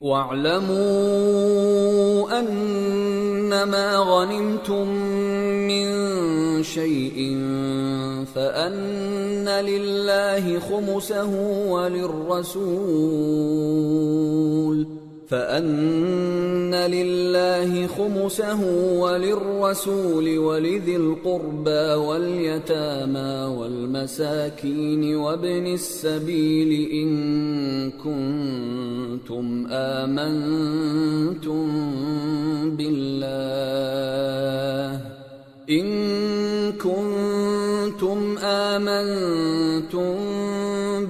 وَاعْلَمُوا أَنَّمَا غَنِمْتُم مِّن شَيْءٍ فَأَنَّ لِلَّهِ خُمُسَهُ وَلِلرَّسُولِ وَلِذِي الْقُرْبَى وَالْيَتَامَى وَالْمَسَاكِينِ وَابْنِ السَّبِيلِ إِن كُنتُمْ آمنتم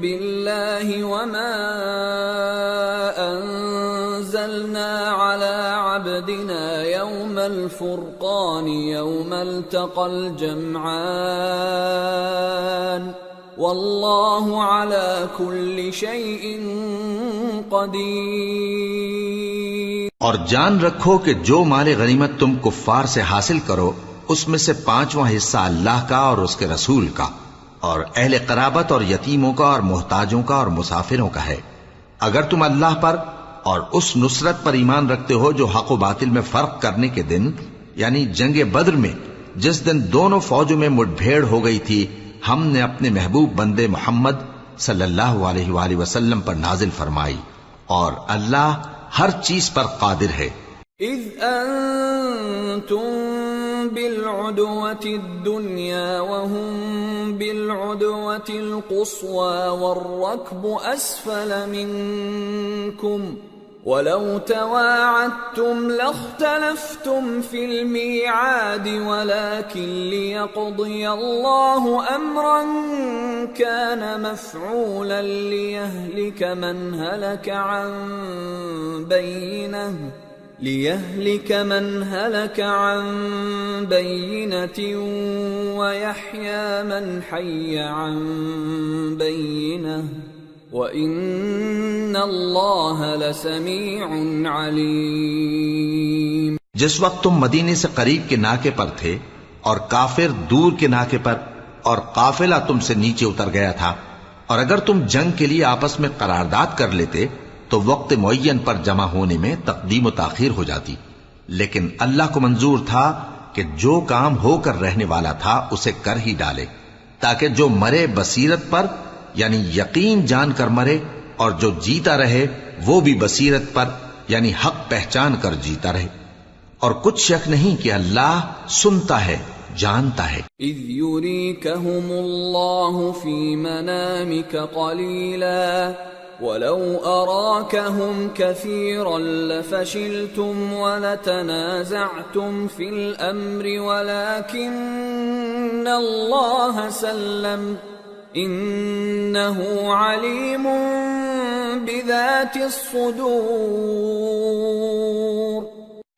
بالله وما أنزلنا على عبدنا يوم الفرقان يوم التقى الجمعان والله على كل شيء قدیر۔ اور جان رکھو کہ جو مال غنیمت تم کفار سے حاصل کرو اس میں سے 5واں حصہ اللہ کا اور اس کے رسول کا اور اہل قرابت اور یتیموں کا اور محتاجوں کا اور مسافروں کا ہے۔ اگر تم اللہ پر اور اس نصرت پر ایمان رکھتے ہو جو حق و باطل میں فرق کرنے کے دن یعنی جنگ بدر میں جس دن دونوں فوجوں میں مٹ بھیڑ ہو گئی تھی ہم نے اپنے محبوب بندے محمد صلی اللہ علیہ وآلہ وسلم پر نازل فرمائی، اور اللہ ہر چیز پر قادر ہے۔ اذ انتم بالعدوة الدنيا وهم بالعدوة القصوى والركب أسفل منكم ولو تواعدتم لاختلفتم في الميعاد ولكن ليقضي الله أمرا كان مفعولا ليهلك من هلك عن بينة ويحيى من حي عن بينة وَإِنَّ اللَّهَ لَسَمِيعٌ عَلِيمٌ۔ جس وقت تم مدینے سے قریب کے ناکے پر تھے اور کافر دور کے ناکے پر اور قافلہ تم سے نیچے اتر گیا تھا، اور اگر تم جنگ کے لیے آپس میں قرارداد کر لیتے تو وقت معین پر جمع ہونے میں تقدیم و تاخیر ہو جاتی، لیکن اللہ کو منظور تھا کہ جو کام ہو کر رہنے والا تھا اسے کر ہی ڈالے، تاکہ جو مرے بصیرت پر یعنی یقین جان کر مرے، اور جو جیتا رہے وہ بھی بصیرت پر یعنی حق پہچان کر جیتا رہے، اور کچھ شک نہیں کہ اللہ سنتا ہے جانتا ہے۔ اذ یریکہم اللہ فی منامک قلیلا ولو اراکہم کثیرا لفشلتم ولتنازعتم فی الامر ولکن اللہ سلم انہ علیم بذات الصدور۔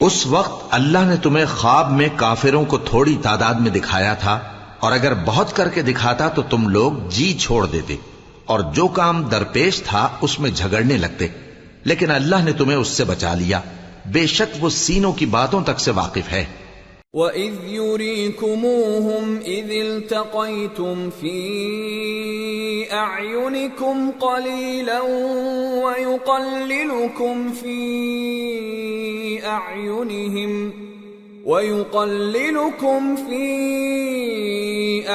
اس وقت اللہ نے تمہیں خواب میں کافروں کو تھوڑی تعداد میں دکھایا تھا، اور اگر بہت کر کے دکھاتا تو تم لوگ جی چھوڑ دیتے اور جو کام درپیش تھا اس میں جھگڑنے لگتے، لیکن اللہ نے تمہیں اس سے بچا لیا، بے شک وہ سینوں کی باتوں تک سے واقف ہے۔ وَإِذْ يُرِيكُمُوهُمْ إِذِ الْتَقَيْتُمْ فِي أَعْيُنِكُمْ قَلِيلًا وَيُقَلِّلُكُمْ فِي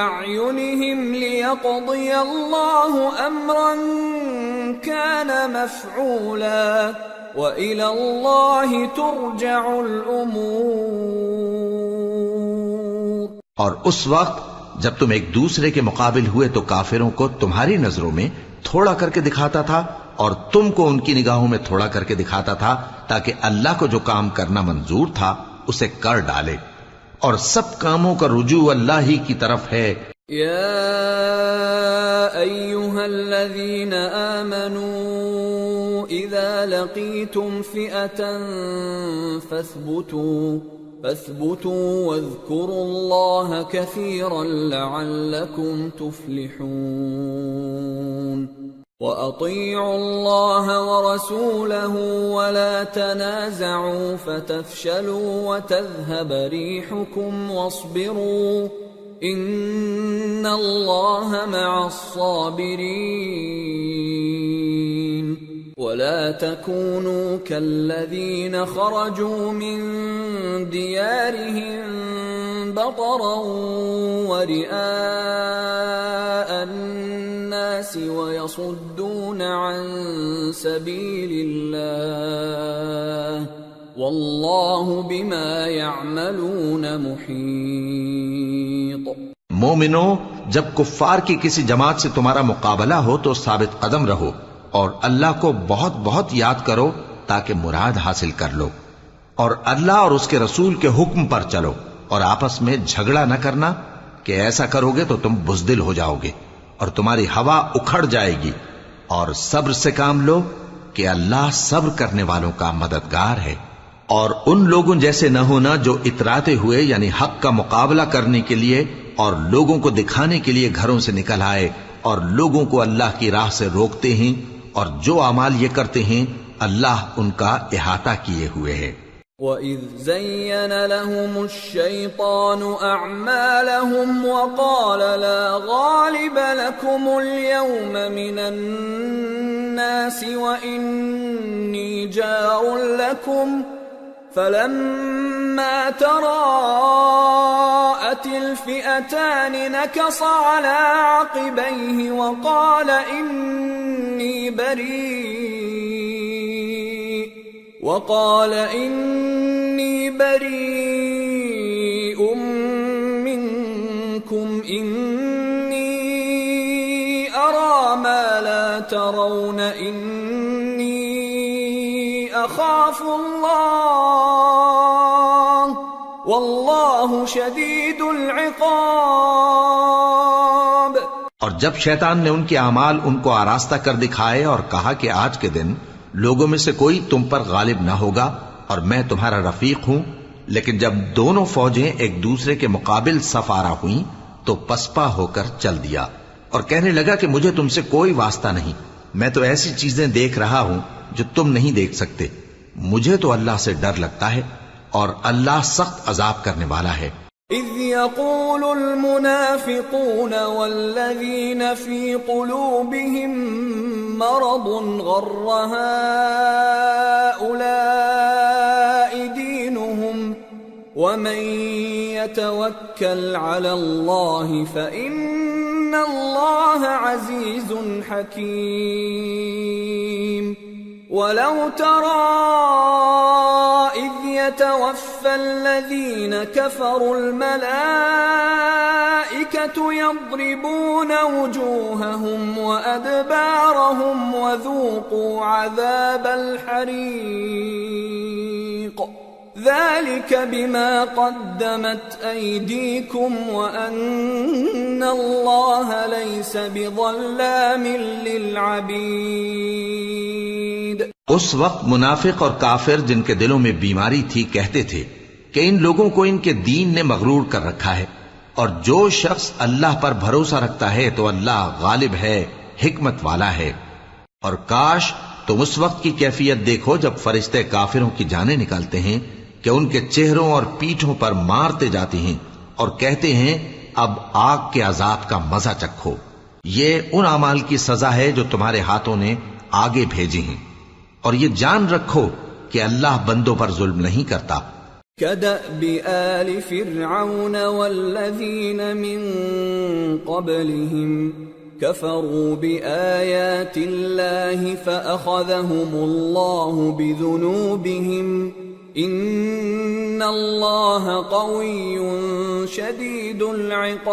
أَعْيُنِهِمْ لِيَقْضِيَ اللَّهُ أَمْرًا كَانَ مَفْعُولًا وَإِلَى اللَّهِ تُرْجَعُ الْأُمُورُ۔ اور اس وقت جب تم ایک دوسرے کے مقابل ہوئے تو کافروں کو تمہاری نظروں میں تھوڑا کر کے دکھاتا تھا اور تم کو ان کی نگاہوں میں تھوڑا کر کے دکھاتا تھا، تاکہ اللہ کو جو کام کرنا منظور تھا اسے کر ڈالے، اور سب کاموں کا رجوع اللہ ہی کی طرف ہے۔ یا ایھا الذین آمنوا اذا لقیتم فئة فاثبتوا واذکروا اللہ کثیرا لعلکم تفلحون۔ وَأَطِيعُوا اللَّهَ وَرَسُولَهُ وَلَا تَنَازَعُوا فَتَفْشَلُوا وَتَذْهَبَ رِيحُكُمْ وَاصْبِرُوا إِنَّ اللَّهَ مَعَ الصَّابِرِينَ۔ ولا تكونوا كالذين خرجوا من ديارهم بطرا ورئاء الناس ويصدون عن سبيل الله والله بما يعملون محيط۔ مومنو، جب کفار کی کسی جماعت سے تمہارا مقابلہ ہو تو ثابت قدم رہو اور اللہ کو بہت بہت یاد کرو تاکہ مراد حاصل کر لو، اور اللہ اور اس کے رسول کے حکم پر چلو، اور آپس میں جھگڑا نہ کرنا کہ ایسا کرو گے تو تم بزدل ہو جاؤ گے اور تمہاری ہوا اکھڑ جائے گی، اور صبر سے کام لو کہ اللہ صبر کرنے والوں کا مددگار ہے۔ اور ان لوگوں جیسے نہ ہونا جو اتراتے ہوئے یعنی حق کا مقابلہ کرنے کے لیے اور لوگوں کو دکھانے کے لیے گھروں سے نکل آئے اور لوگوں کو اللہ کی راہ سے روکتے ہیں، اور جو اعمال یہ کرتے ہیں اللہ ان کا احاطہ کیے ہوئے ہے۔ وَإِذْ زَيَّنَ لَهُمُ الشَّيْطَانُ أَعْمَالَهُمْ وَقَالَ لَا غَالِبَ لَكُمُ الْيَوْمَ مِنَ النَّاسِ وَإِنِّي جَارٌ لَكُمْ فَلَمَّا تَرَاءَتِ الْفِئَتَانِ نَكَصَ عَلَى عَقِبَيْهِ وَقَالَ إِنِّي بَرِيءٌ مِّنكُمْ إِنِّي أَرَى مَا لَا تَرَوْنَ إِنِّي أَخَافُ اللَّهَ وَاللَّهُ شَدِيدُ الْعِقَابِ۔ اور جب شیطان نے ان کے اعمال ان کو آراستہ کر دکھائے اور کہا کہ آج کے دن لوگوں میں سے کوئی تم پر غالب نہ ہوگا اور میں تمہارا رفیق ہوں، لیکن جب دونوں فوجیں ایک دوسرے کے مقابل صف آرا ہوئیں تو پسپا ہو کر چل دیا اور کہنے لگا کہ مجھے تم سے کوئی واسطہ نہیں، میں تو ایسی چیزیں دیکھ رہا ہوں جو تم نہیں دیکھ سکتے، مجھے تو اللہ سے ڈر لگتا ہے اور اللہ سخت عذاب کرنے والا ہے۔ اذ يقول المنافقون والذين في قلوبهم مرض غر هؤلاء دينهم ومن يتوكل على الله فإن الله عزيز حكيم۔ ولو ترى إذ يتوفى الذين كفروا الملائكة يضربون وجوههم وأدبارهم وذوقوا عذاب الحريق ذلك بما قدمت أيديكم وأن الله ليس بظلام للعبيد۔ اس وقت منافق اور کافر جن کے دلوں میں بیماری تھی کہتے تھے کہ ان لوگوں کو ان کے دین نے مغرور کر رکھا ہے، اور جو شخص اللہ پر بھروسہ رکھتا ہے تو اللہ غالب ہے، حکمت والا ہے۔ اور کاش تم اس وقت کی کیفیت دیکھو جب فرشتے کافروں کی جانیں نکالتے ہیں کہ ان کے چہروں اور پیٹھوں پر مارتے جاتے ہیں اور کہتے ہیں اب آگ کے عذاب کا مزہ چکھو، یہ ان اعمال کی سزا ہے جو تمہارے ہاتھوں نے آگے بھیجی ہیں، اور یہ جان رکھو کہ اللہ بندوں پر ظلم نہیں کرتا۔ كدأب آل فرعون والذين من قبلهم كفروا بآيات الله فأخذهم الله بذنوبهم إن الله قوي شديد العقاب۔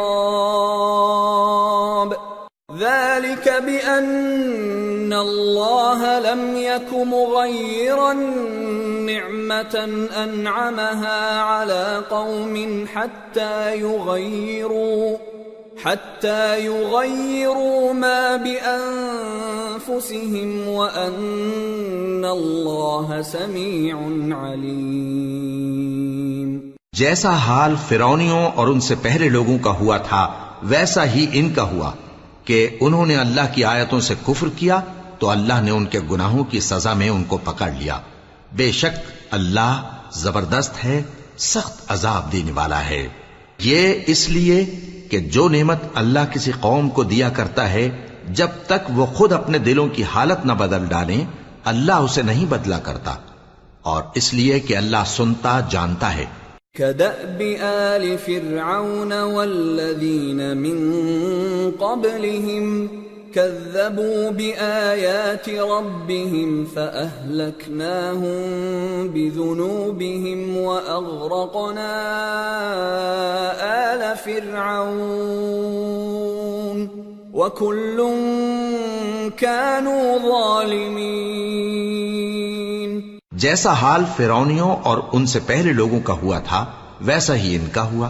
ذلك بأن الله لم يك مغيرا نعمة أنعمها على قوم حتى يغيروا ما بأنفسهم وأن الله سميع عليم۔ جیسا حال فرعونیوں اور ان سے پہلے لوگوں کا ہوا تھا ویسا ہی ان کا ہوا کہ انہوں نے اللہ کی آیتوں سے کفر کیا تو اللہ نے ان کے گناہوں کی سزا میں ان کو پکڑ لیا۔ بے شک اللہ زبردست ہے، سخت عذاب دینے والا ہے۔ یہ اس لیے کہ جو نعمت اللہ کسی قوم کو دیا کرتا ہے جب تک وہ خود اپنے دلوں کی حالت نہ بدل ڈالیں اللہ اسے نہیں بدلا کرتا، اور اس لیے کہ اللہ سنتا جانتا ہے۔ كدأب آل فرعون والذين من قبلهم كذبوا بآيات ربهم فأهلكناهم بذنوبهم وأغرقنا آل فرعون وكل كانوا ظالمين۔ جیسا حال فرعونیوں اور ان سے پہلے لوگوں کا ہوا تھا ویسا ہی ان کا ہوا۔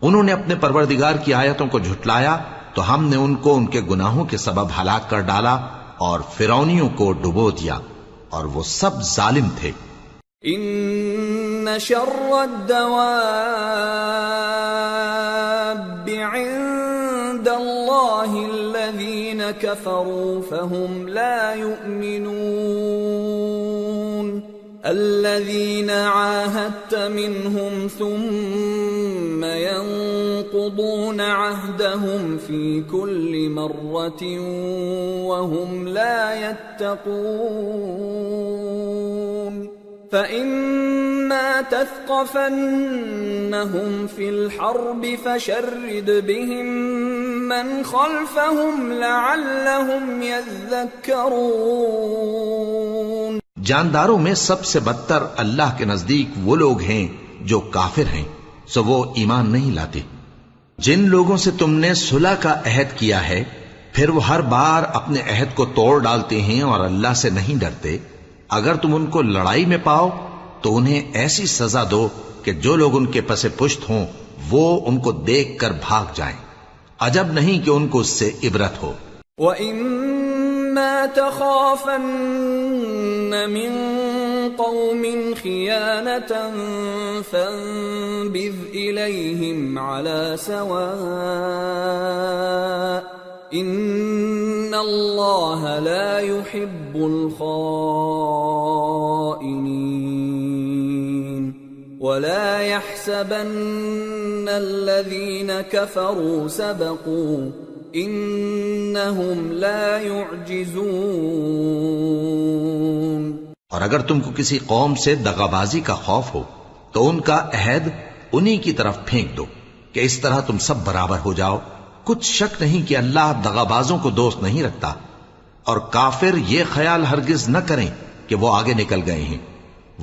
انہوں نے اپنے پروردگار کی آیتوں کو جھٹلایا تو ہم نے ان کو ان کے گناہوں کے سبب ہلاک کر ڈالا اور فرعونیوں کو ڈبو دیا، اور وہ سب ظالم تھے۔ ان شر الدواب عند اللہ الذین کفروا فهم لا يؤمنون الذين عاهدت منهم ثم ينقضون عهدهم في كل مرة وهم لا يتقون فإما تثقفنهم في الحرب فشرد بهم من خلفهم لعلهم يذكرون۔ جانداروں میں سب سے بدتر اللہ کے نزدیک وہ لوگ ہیں جو کافر ہیں، سو وہ ایمان نہیں لاتے۔ جن لوگوں سے تم نے صلح کا عہد کیا ہے پھر وہ ہر بار اپنے عہد کو توڑ ڈالتے ہیں اور اللہ سے نہیں ڈرتے، اگر تم ان کو لڑائی میں پاؤ تو انہیں ایسی سزا دو کہ جو لوگ ان کے پس پشت ہوں وہ ان کو دیکھ کر بھاگ جائیں، عجب نہیں کہ ان کو اس سے عبرت ہو۔ وَإِمَّا تَخَافَنَّ مِن قَوْمٍ خِيَانَةً فَانبِذْ إِلَيْهِمْ عَلَى سَوَاءٍ إِنَّ اللَّهَ لَا يُحِبُّ الْخَائِنِينَ وَلَا يَحْسَبَنَّ الَّذِينَ كَفَرُوا سَبَقُوا إِنَّهُمْ لَا يُعْجِزُونَ۔ اور اگر تم کو کسی قوم سے دغابازی کا خوف ہو تو ان کا عہد انہی کی طرف پھینک دو کہ اس طرح تم سب برابر ہو جاؤ۔ کچھ شک نہیں کہ اللہ دغابازوں کو دوست نہیں رکھتا، اور کافر یہ خیال ہرگز نہ کریں کہ وہ آگے نکل گئے ہیں،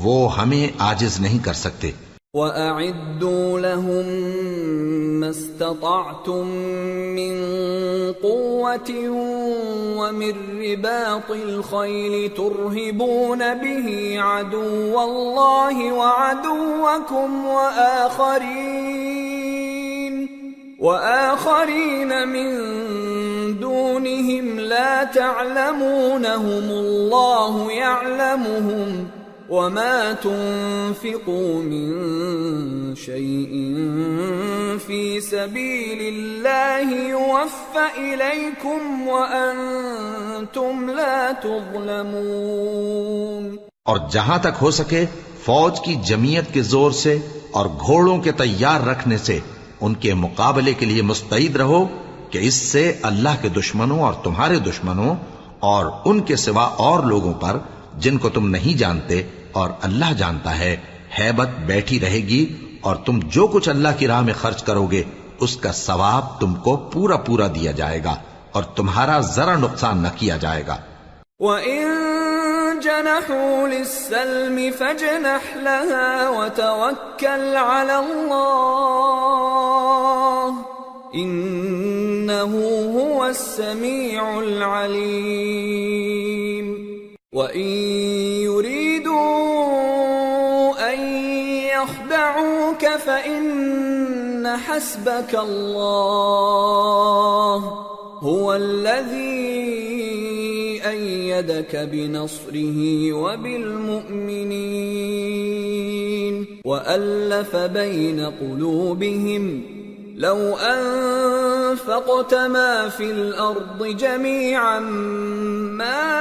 وہ ہمیں عاجز نہیں کر سکتے۔ وَأَعِدُّوا لَهُم مَّا اسْتَطَعْتُم مِّن قُوَّةٍ وَمِن رِّبَاطِ الْخَيْلِ تُرْهِبُونَ بِهِ عَدُوَّ اللَّهِ وَعَدُوَّكُمْ وآخرين من دونهم لا تعلمونهم الله يعلمهم وما تنفقوا من شيء في سبيل الله يوفى إليكم وأنتم لا تظلمون۔ اور جہاں تک ہو سکے فوج کی جمعیت کے زور سے اور گھوڑوں کے تیار رکھنے سے ان کے مقابلے کے لیے مستعد رہو کہ اس سے اللہ کے دشمنوں اور تمہارے دشمنوں اور ان کے سوا اور لوگوں پر جن کو تم نہیں جانتے اور اللہ جانتا ہے ہیبت بیٹھی رہے گی، اور تم جو کچھ اللہ کی راہ میں خرچ کرو گے اس کا ثواب تم کو پورا پورا دیا جائے گا اور تمہارا ذرا نقصان نہ کیا جائے گا۔ وَإِن جَنَحُوا لِلسَّلْمِ فَاجْنَحْ لَهَا وَتَوَكَّلْ عَلَى اللَّهِ إِنَّهُ هُوَ السَّمِيعُ الْعَلِيمُ۔ وَإِن يُرِيدُوا أَن يَخْدَعُوكَ فَإِنَّ حَسْبَكَ اللَّهُ هُوَ الَّذِي أَيَّدَكَ بِنَصْرِهِ وَبِالْمُؤْمِنِينَ وَأَلَّفَ بَيْنَ قُلُوبِهِمْ لَوْ أَنفَقْتَ مَا فِي الْأَرْضِ جَمِيعًا مَا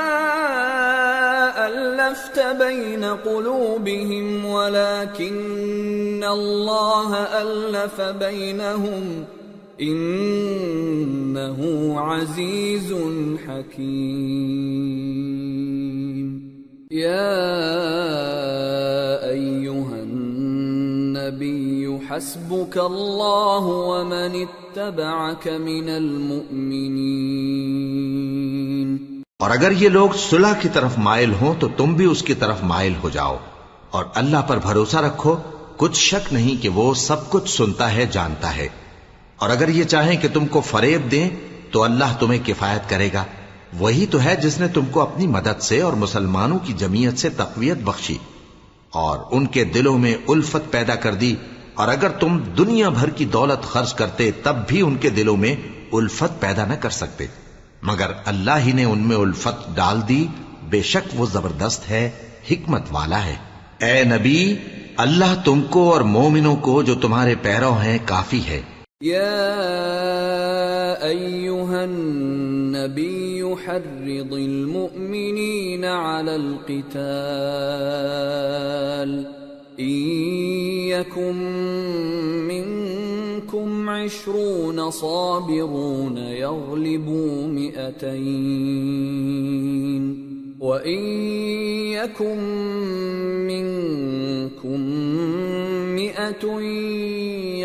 أَلَّفْتَ بَيْنَ قُلُوبِهِمْ وَلَكِنَّ اللَّهَ أَلَّفَ بَيْنَهُمْ إِنَّهُ عَزِيزٌ حَكِيمٌ۔ يا أيها النبي حسبك الله ومن اتبعك من المؤمنين. اور اگر یہ لوگ صلح کی طرف مائل ہوں تو تم بھی اس کی طرف مائل ہو جاؤ، اور اللہ پر بھروسہ رکھو، کچھ شک نہیں کہ وہ سب کچھ سنتا ہے، جانتا ہے. اور اگر یہ چاہیں کہ تم کو فریب دیں تو اللہ تمہیں کفایت کرے گا. وہی تو ہے جس نے تم کو اپنی مدد سے اور مسلمانوں کی جمعیت سے تقویت بخشی اور ان کے دلوں میں الفت پیدا کر دی. اور اگر تم دنیا بھر کی دولت خرچ کرتے تب بھی ان کے دلوں میں الفت پیدا نہ کر سکتے، مگر اللہ ہی نے ان میں الفت ڈال دی. بے شک وہ زبردست ہے، حکمت والا ہے. اے نبی، اللہ تم کو اور مومنوں کو جو تمہارے پیرو ہیں کافی ہے. يا أيها النبي حرض المؤمنين على القتال إن يكن منكم 20 صابرون يغلبوا 200 وَإِن يَكُن مِّنكُم 100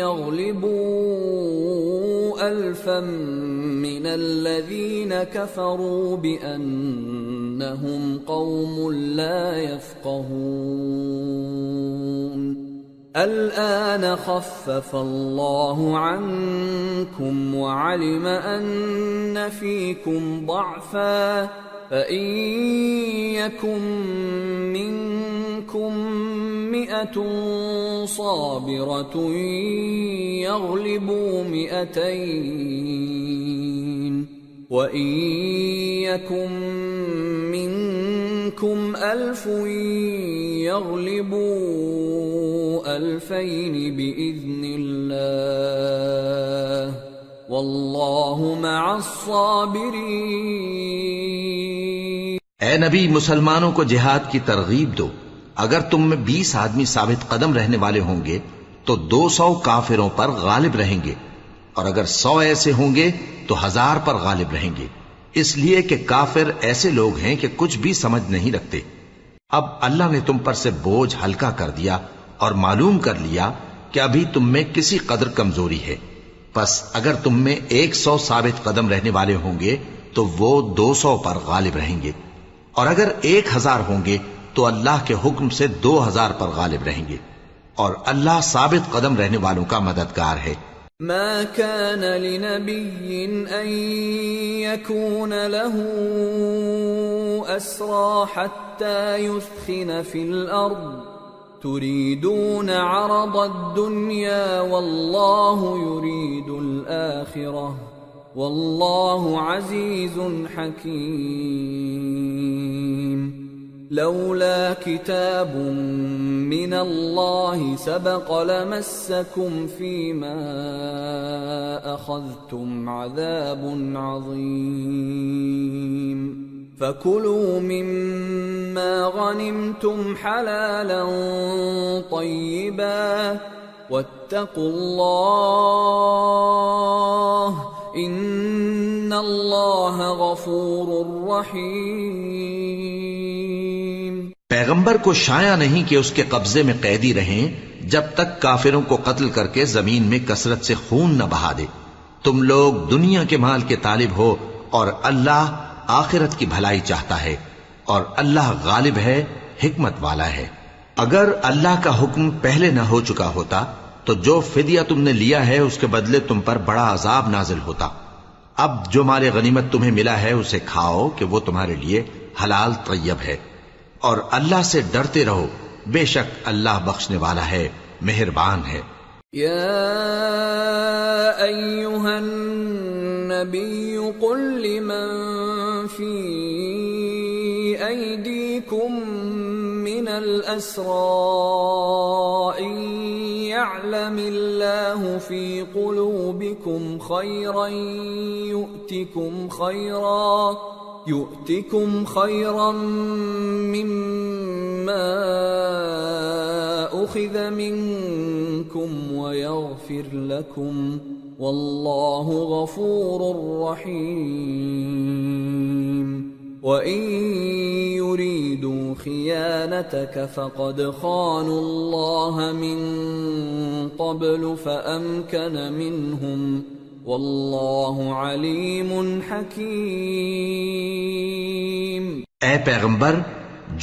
يَغْلِبُوا 1000 مِّنَ الَّذِينَ كَفَرُوا بِأَنَّهُمْ قَوْمٌ لَّا يَفْقَهُونَ. الآن خفف الله عنكم وعلم أن فيكم ضعفا فإن يكن منكم 100 صابرة يغلبوا 200 وإن يكن منكم 1000 يغلبوا 2000 بإذن الله والله مع الصابرين. اے نبی، مسلمانوں کو جہاد کی ترغیب دو. اگر تم میں 20 آدمی ثابت قدم رہنے والے ہوں گے تو 200 کافروں پر غالب رہیں گے، اور اگر 100 ایسے ہوں گے تو 1000 پر غالب رہیں گے، اس لیے کہ کافر ایسے لوگ ہیں کہ کچھ بھی سمجھ نہیں رکھتے. اب اللہ نے تم پر سے بوجھ ہلکا کر دیا اور معلوم کر لیا کہ ابھی تم میں کسی قدر کمزوری ہے. پس اگر تم میں 100 ثابت قدم رہنے والے ہوں گے تو وہ 200 پر غالب رہیں گے، اور اگر 1000 ہوں گے تو اللہ کے حکم سے 2000 پر غالب رہیں گے، اور اللہ ثابت قدم رہنے والوں کا مددگار ہے. ما كان لنبي أن يكون له أسرى حتى يثخن في الأرض تريدون عرض الدنيا والله يريد الآخرة والله عزيز حكيم. لولا كتاب من الله سبق لمسكم فيما أخذتم عذاب عظيم. فكلوا مما غنمتم حلالا طيبا واتقوا الله ان اللہ غفور رحیم. پیغمبر کو شایع نہیں کہ اس کے قبضے میں قیدی رہیں جب تک کافروں کو قتل کر کے زمین میں کثرت سے خون نہ بہا دے. تم لوگ دنیا کے مال کے طالب ہو اور اللہ آخرت کی بھلائی چاہتا ہے، اور اللہ غالب ہے، حکمت والا ہے. اگر اللہ کا حکم پہلے نہ ہو چکا ہوتا تو جو فدیہ تم نے لیا ہے اس کے بدلے تم پر بڑا عذاب نازل ہوتا. اب جو مال غنیمت تمہیں ملا ہے اسے کھاؤ کہ وہ تمہارے لیے حلال طیب ہے، اور اللہ سے ڈرتے رہو، بے شک اللہ بخشنے والا ہے، مہربان ہے. یا ایھا النبی قل لمن فی ایدیکم من الاسراء ان يعلم الله في قلوبكم خيرا يؤتكم خيرا مما أخذ منكم ويغفر لكم والله غفور رحيم. وَإِن يُرِيدُوا خِيَانَتَكَ فَقَدْ خَانُوا اللَّهَ مِن قَبْلُ فَأَمْكَنَ مِنْهُمْ وَاللَّهُ عَلِيمٌ حَكِيمٌ۔ اے پیغمبر،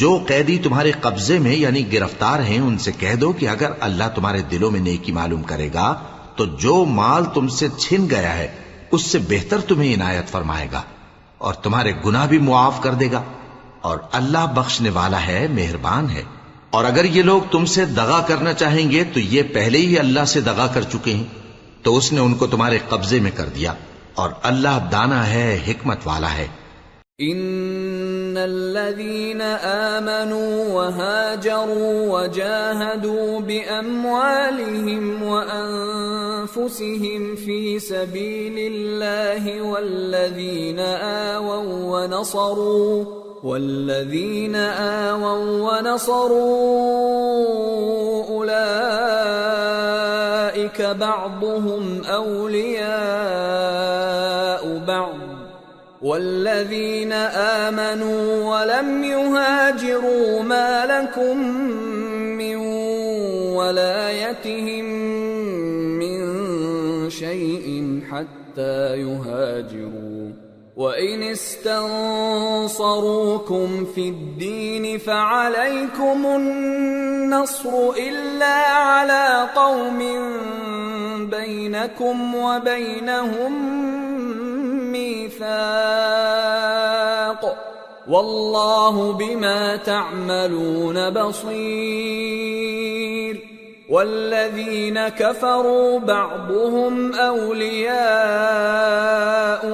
جو قیدی تمہارے قبضے میں یعنی گرفتار ہیں ان سے کہہ دو کہ اگر اللہ تمہارے دلوں میں نیکی معلوم کرے گا تو جو مال تم سے چھن گیا ہے اس سے بہتر تمہیں عنایت فرمائے گا اور تمہارے گناہ بھی معاف کر دے گا، اور اللہ بخشنے والا ہے، مہربان ہے۔ اور اگر یہ لوگ تم سے دغا کرنا چاہیں گے تو یہ پہلے ہی اللہ سے دغا کر چکے ہیں، تو اس نے ان کو تمہارے قبضے میں کر دیا، اور اللہ دانا ہے، حکمت والا ہے۔ ان الذين آمنوا وهاجروا وجاهدوا بأموالهم وأنفسهم في سبيل الله والذين آووا ونصروا أولئك بعضهم أولياء بعض والذين آمنوا ولم يهاجروا ما لكم من ولايتهم من شيء حتى يهاجروا وإن استنصروكم في الدين فعليكم النصر إلا على قوم بينكم وبينهم ميثاق والله بما تعملون بصير والذين كفروا بعضهم أولياء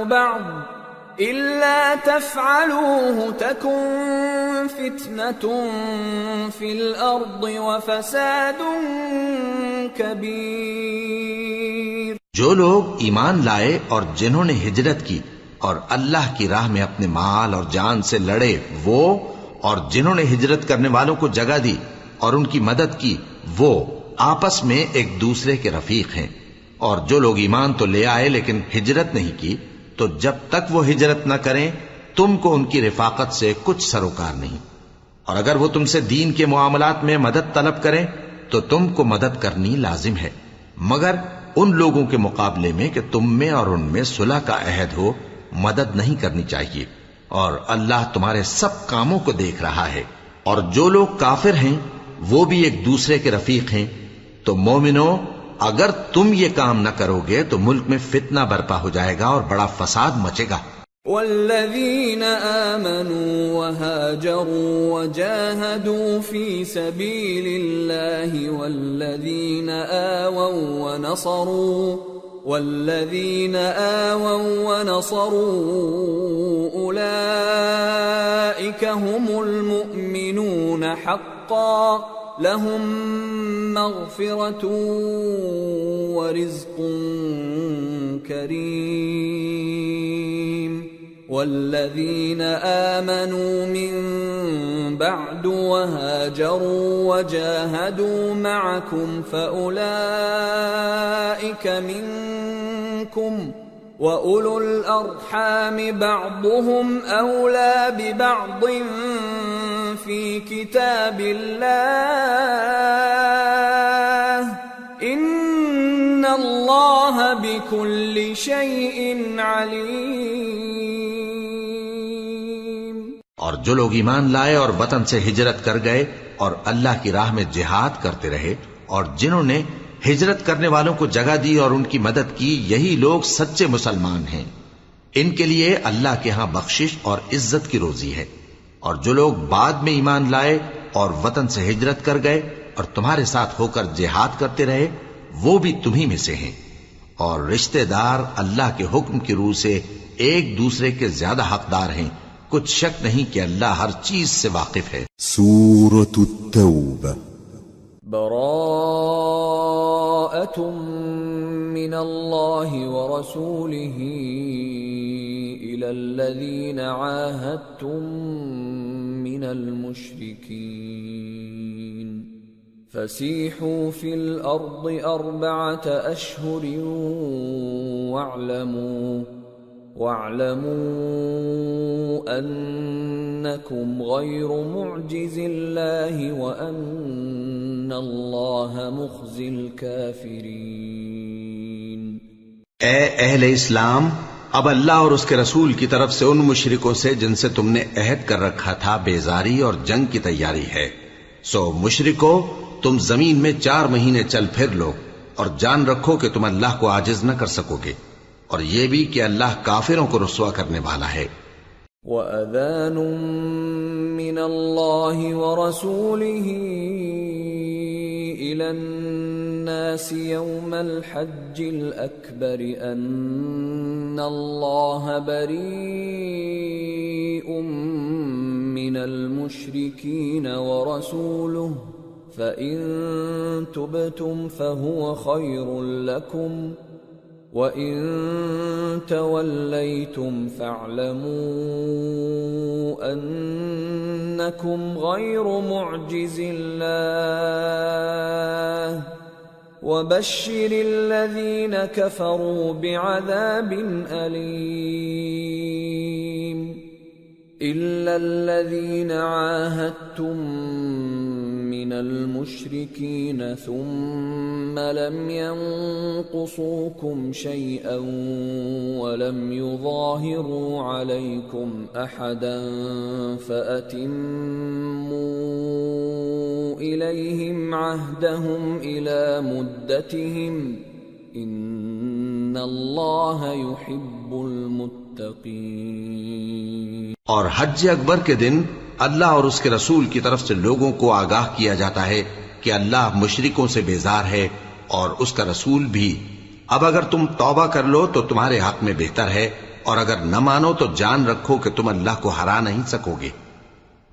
بعض إلا تفعلوه تكن فتنة في الأرض وفساد كبير۔ جو لوگ ایمان لائے اور جنہوں نے ہجرت کی اور اللہ کی راہ میں اپنے مال اور جان سے لڑے، وہ اور جنہوں نے ہجرت کرنے والوں کو جگہ دی اور ان کی مدد کی، وہ آپس میں ایک دوسرے کے رفیق ہیں۔ اور جو لوگ ایمان تو لے آئے لیکن ہجرت نہیں کی، تو جب تک وہ ہجرت نہ کریں تم کو ان کی رفاقت سے کچھ سروکار نہیں، اور اگر وہ تم سے دین کے معاملات میں مدد طلب کریں تو تم کو مدد کرنی لازم ہے، مگر ان لوگوں کے مقابلے میں کہ تم میں اور ان میں صلح کا عہد ہو مدد نہیں کرنی چاہیے، اور اللہ تمہارے سب کاموں کو دیکھ رہا ہے۔ اور جو لوگ کافر ہیں وہ بھی ایک دوسرے کے رفیق ہیں، تو مومنو اگر تم یہ کام نہ کرو گے تو ملک میں فتنہ برپا ہو جائے گا اور بڑا فساد مچے گا۔ والذين آمنوا وهاجروا وجاهدوا في سبيل الله والذين آووا ونصروا أولئك هم المؤمنون حقا لهم مغفرة ورزق كريم۔ والذين آمنوا من بعد وهاجروا وجاهدوا معكم فأولئك منكم وأولو الأرحام بعضهم أولى ببعض في كتاب الله إن الله بكل شيء عليم۔ اور جو لوگ ایمان لائے اور وطن سے ہجرت کر گئے اور اللہ کی راہ میں جہاد کرتے رہے، اور جنہوں نے ہجرت کرنے والوں کو جگہ دی اور ان کی مدد کی، یہی لوگ سچے مسلمان ہیں۔ ان کے لیے اللہ کے ہاں بخشش اور عزت کی روزی ہے۔ اور جو لوگ بعد میں ایمان لائے اور وطن سے ہجرت کر گئے اور تمہارے ساتھ ہو کر جہاد کرتے رہے، وہ بھی تمہیں میں سے ہیں، اور رشتہ دار اللہ کے حکم کی روح سے ایک دوسرے کے زیادہ حقدار ہیں۔ کچھ شک نہیں کہ اللہ ہر چیز سے واقف ہے۔ سورة التوبہ۔ براءة من اللہ ورسولہ إلى الذین عاہدتم من المشرکین فسیحوا فی الأرض 4 أشہر وَاعْلَمُوا أَنَّكُمْ غَيْرُ مُعْجِزِ اللَّهِ وَأَنَّ اللَّهَ مُخْزِي الْكَافِرِينَ۔ اے اہل اسلام، اب اللہ اور اس کے رسول کی طرف سے ان مشرکوں سے جن سے تم نے عہد کر رکھا تھا بیزاری اور جنگ کی تیاری ہے۔ سو مشرکو، تم زمین میں 4 مہینے چل پھر لو اور جان رکھو کہ تم اللہ کو عاجز نہ کر سکو گے، اور یہ بھی کہ اللہ کافروں کو رسوا کرنے والا ہے۔ وَأَذَانٌ مِّنَ اللَّهِ وَرَسُولِهِ إِلَى النَّاسِ يَوْمَ الْحَجِّ الْأَكْبَرِ أَنَّ اللَّهَ بَرِيءٌ مِّنَ الْمُشْرِكِينَ وَرَسُولُهُ فَإِن تُبْتُمْ فَهُوَ خَيْرٌ لَّكُمْ وَإِن تَوَلَّيْتُمْ فَاعْلَمُوا أَنَّكُمْ غَيْرُ مُعْجِزِ اللَّهِ وَبَشِّرِ الَّذِينَ كَفَرُوا بِعَذَابٍ أَلِيمٍ۔ إِلَّا الَّذِينَ عَاهَدتُّم مِّنَ الْمُشْرِكِينَ ثُمَّ لَمْ يَنقُصُوكُمْ شَيْئًا وَلَمْ يُظَاهِرُوا عَلَيْكُمْ أَحَدًا فَأَتِمُّوا إِلَيْهِمْ عَهْدَهُمْ إِلَى مُدَّتِهِمْ إِنَّ اللَّهَ يُحِبُّ الْمُتَّقِينَ۔ اور حج اکبر کے دن اللہ اور اس کے رسول کی طرف سے لوگوں کو آگاہ کیا جاتا ہے کہ اللہ مشرکوں سے بیزار ہے اور اس کا رسول بھی۔ اب اگر تم توبہ کر لو تو تمہارے حق میں بہتر ہے، اور اگر نہ مانو تو جان رکھو کہ تم اللہ کو ہرا نہیں سکو گے۔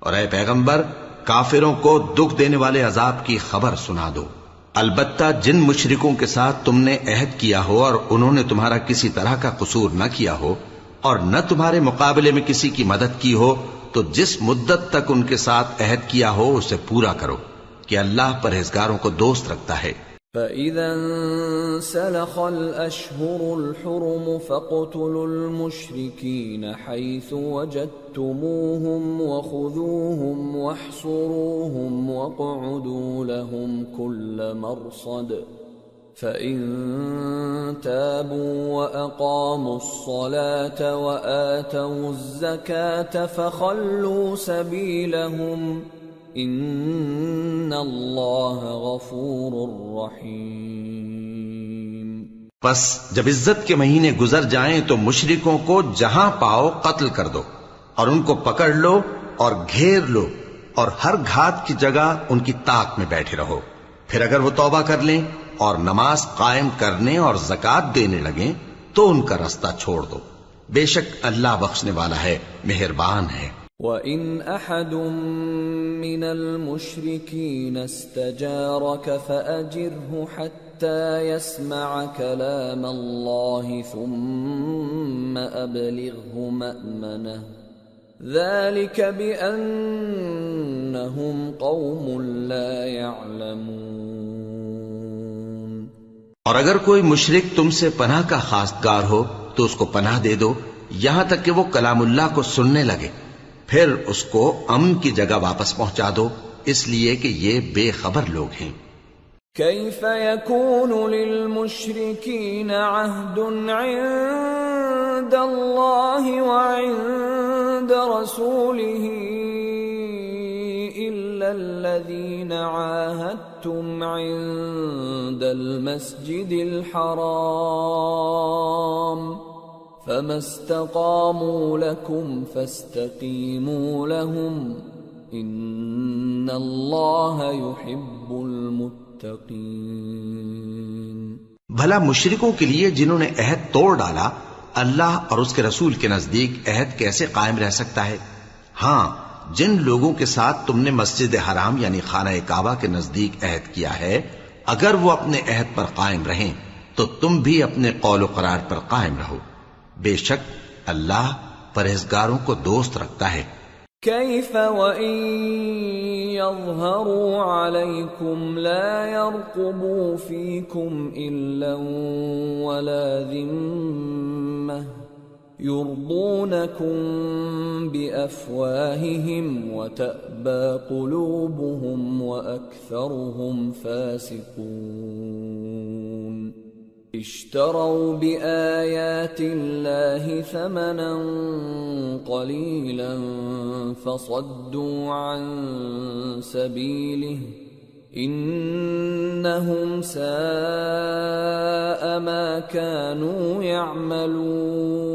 اور اے پیغمبر، کافروں کو دکھ دینے والے عذاب کی خبر سنا دو۔ البتہ جن مشرکوں کے ساتھ تم نے عہد کیا ہو اور انہوں نے تمہارا کسی طرح کا قصور نہ کیا ہو اور نہ تمہارے مقابلے میں کسی کی مدد کی ہو، تو جس مدت تک ان کے ساتھ عہد کیا ہو اسے پورا کرو، کہ اللہ پرہیزگاروں کو دوست رکھتا ہے۔ فَإِذَا انسَلَخَ الْأَشْهُرُ الْحُرُمُ فَاقْتُلُوا الْمُشْرِكِينَ حَيْثُ وَجَدتُّمُوهُمْ وَخُذُوهُمْ وَاحْصُرُوهُمْ وَاقْعُدُوا لَهُمْ كُلَّ مَرْصَدٍ فَإِن تَابُوا وَأَقَامُوا الصَّلَاةَ وَآتَوُا الزَّكَاةَ فَخَلُّوا سَبِيلَهُمْ إِنَّ اللَّهَ غَفُورٌ رَّحِيمٌ۔ پس جب عزت کے مہینے گزر جائیں تو مشرکوں کو جہاں پاؤ قتل کر دو، اور ان کو پکڑ لو اور گھیر لو، اور ہر گھات کی جگہ ان کی طاق میں بیٹھے رہو۔ پھر اگر وہ توبہ کر لیں اور نماز قائم کرنے اور زکوٰۃ دینے لگیں تو ان کا رستہ چھوڑ دو، بے شک اللہ بخشنے والا ہے، مہربان ہے۔ وَإِنْ أَحَدٌ مِّنَ الْمُشْرِكِينَ اسْتَجَارَكَ فَأَجِرْهُ حَتَّى يَسْمَعَ كَلَامَ اللَّهِ ثُمَّ أَبْلِغْهُ مَأْمَنَهُ ذَلِكَ بِأَنَّهُمْ قَوْمٌ لَا يَعْلَمُونَ۔ اور اگر کوئی مشرک تم سے پناہ کا خواستگار ہو تو اس کو پناہ دے دو یہاں تک کہ وہ کلام اللہ کو سننے لگے، پھر اس کو امن کی جگہ واپس پہنچا دو، اس لیے کہ یہ بے خبر لوگ ہیں۔ كيف يكون للمشركين عهد عند الله وعند رسوله إلا الذين عاهدتم عند المسجد الحرام فما استقاموا لكم فاستقيموا لهم إن الله يحب المتقين۔ بھلا مشرکوں کے لیے جنہوں نے عہد توڑ ڈالا اللہ اور اس کے رسول کے نزدیک عہد کیسے قائم رہ سکتا ہے؟ ہاں، جن لوگوں کے ساتھ تم نے مسجد حرام یعنی خانہ کعبہ کے نزدیک عہد کیا ہے، اگر وہ اپنے عہد پر قائم رہیں تو تم بھی اپنے قول و قرار پر قائم رہو، بے شک اللہ پرہیزگاروں کو دوست رکھتا ہے۔ كيف وإن يظهروا عليكم لا يرقبوا فيكم إلا ولا ذمة يرضونكم بأفواههم وتأبى قلوبهم وأكثرهم فاسقون اشتروا بآيات الله ثمنا قليلا فصدوا عن سبيله انہم ساء ما كانوا يعملون۔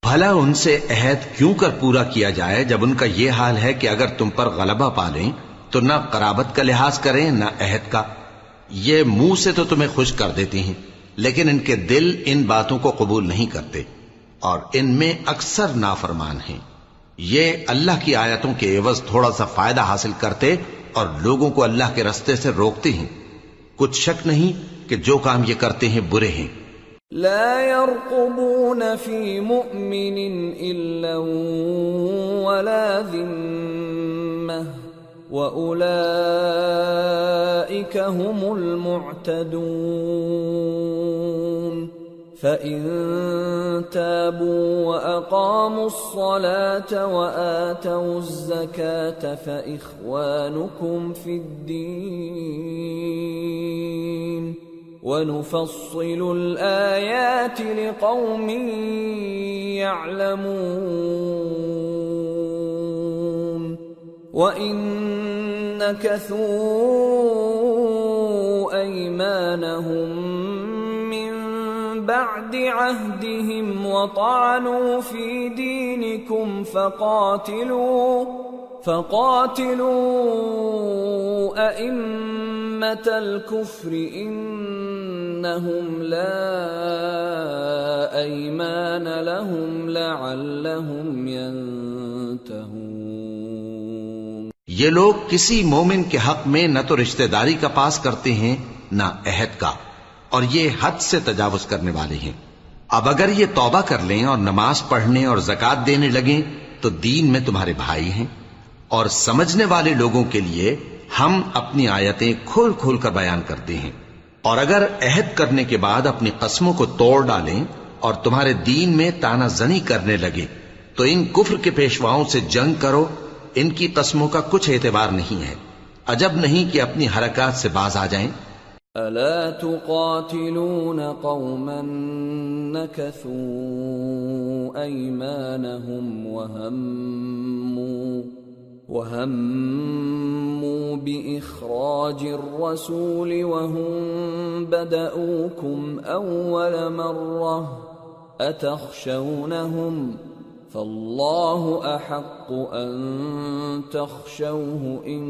بھلا ان سے عہد کیوں کر پورا کیا جائے جب ان کا یہ حال ہے کہ اگر تم پر غلبہ پالیں تو نہ قرابت کا لحاظ کریں نہ عہد کا۔ یہ منہ سے تو تمہیں خوش کر دیتی ہیں لیکن ان کے دل ان باتوں کو قبول نہیں کرتے اور ان میں اکثر نافرمان ہیں۔ یہ اللہ کی آیتوں کے عوض تھوڑا سا فائدہ حاصل کرتے اور لوگوں کو اللہ کے راستے سے روکتے ہیں۔ کچھ شک نہیں کہ جو کام یہ کرتے ہیں برے ہیں۔ لا يرقبون في مؤمن إلا ولا ذمة وأولئك هم المعتدون فإن تابوا وأقاموا الصلاة وآتوا الزكاة فإخوانكم في الدين ونفصل الآيات لقوم يعلمون وإن نكثوا أيمانهم بعد عهدهم وطعنوا في دينكم فقاتلوا أئمة الكفر إنهم لا أيمان لهم لعلهم ينتهون۔ یہ لوگ کسی مومن کے حق میں نہ تو رشتہ داری کا پاس کرتے ہیں نہ عہد کا، اور یہ حد سے تجاوز کرنے والے ہیں۔ اب اگر یہ توبہ کر لیں اور نماز پڑھنے اور زکوٰۃ دینے لگیں تو دین میں تمہارے بھائی ہیں، اور سمجھنے والے لوگوں کے لیے ہم اپنی آیتیں کھول کھول کر بیان کرتے ہیں۔ اور اگر عہد کرنے کے بعد اپنی قسموں کو توڑ ڈالیں اور تمہارے دین میں تانا زنی کرنے لگے تو ان کفر کے پیشواؤں سے جنگ کرو، ان کی قسموں کا کچھ اعتبار نہیں ہے، عجب نہیں کہ اپنی حرکات سے باز آ جائیں۔ ألا تقاتلون قوما نكثوا أيمانهم وهموا بإخراج الرسول وهم بدؤوكم أول مرة أتخشونهم فالله أحق أن تخشوه إن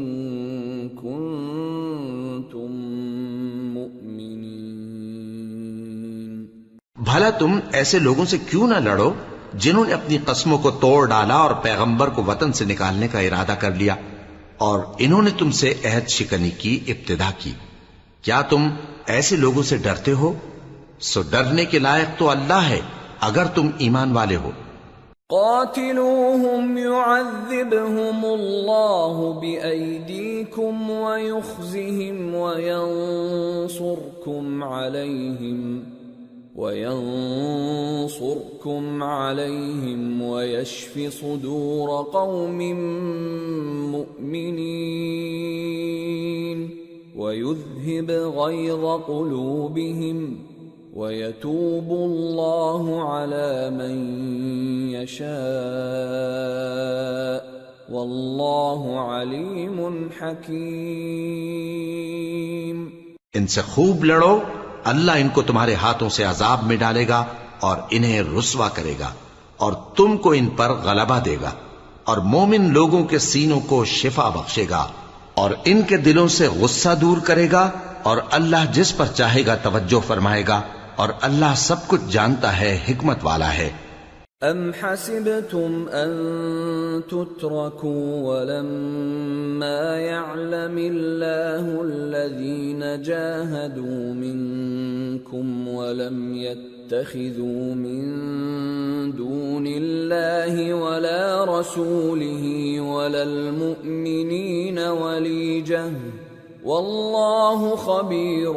كنتم مؤمنين۔ بھلا تم ایسے لوگوں سے کیوں نہ لڑو جنہوں نے اپنی قسموں کو توڑ ڈالا اور پیغمبر کو وطن سے نکالنے کا ارادہ کر لیا، اور انہوں نے تم سے عہد شکنی کی ابتدا کی۔ کیا تم ایسے لوگوں سے ڈرتے ہو؟ سو ڈرنے کے لائق تو اللہ ہے اگر تم ایمان والے ہو۔ قاتلوهم يعذبهم الله بأيديكم ويخزهم وينصركم عليهم ويشف صدور قوم مؤمنين ويذهب غيظ قلوبهم وَيَتُوبُ اللَّهُ عَلَى مَن يَشَاءُ وَاللَّهُ عَلِيمٌ حَكِيمٌ۔ ان سے خوب لڑو، اللہ ان کو تمہارے ہاتھوں سے عذاب میں ڈالے گا اور انہیں رسوا کرے گا، اور تم کو ان پر غلبہ دے گا، اور مومن لوگوں کے سینوں کو شفا بخشے گا، اور ان کے دلوں سے غصہ دور کرے گا، اور اللہ جس پر چاہے گا توجہ فرمائے گا، اور اللہ سب کچھ جانتا ہے، حکمت والا ہے۔ ام حسبتم ان تتركوا ولما يعلم الله الذين جاهدوا منكم ولم يتخذوا من دون الله ولا رسوله ولا المؤمنين وليجة والله خبير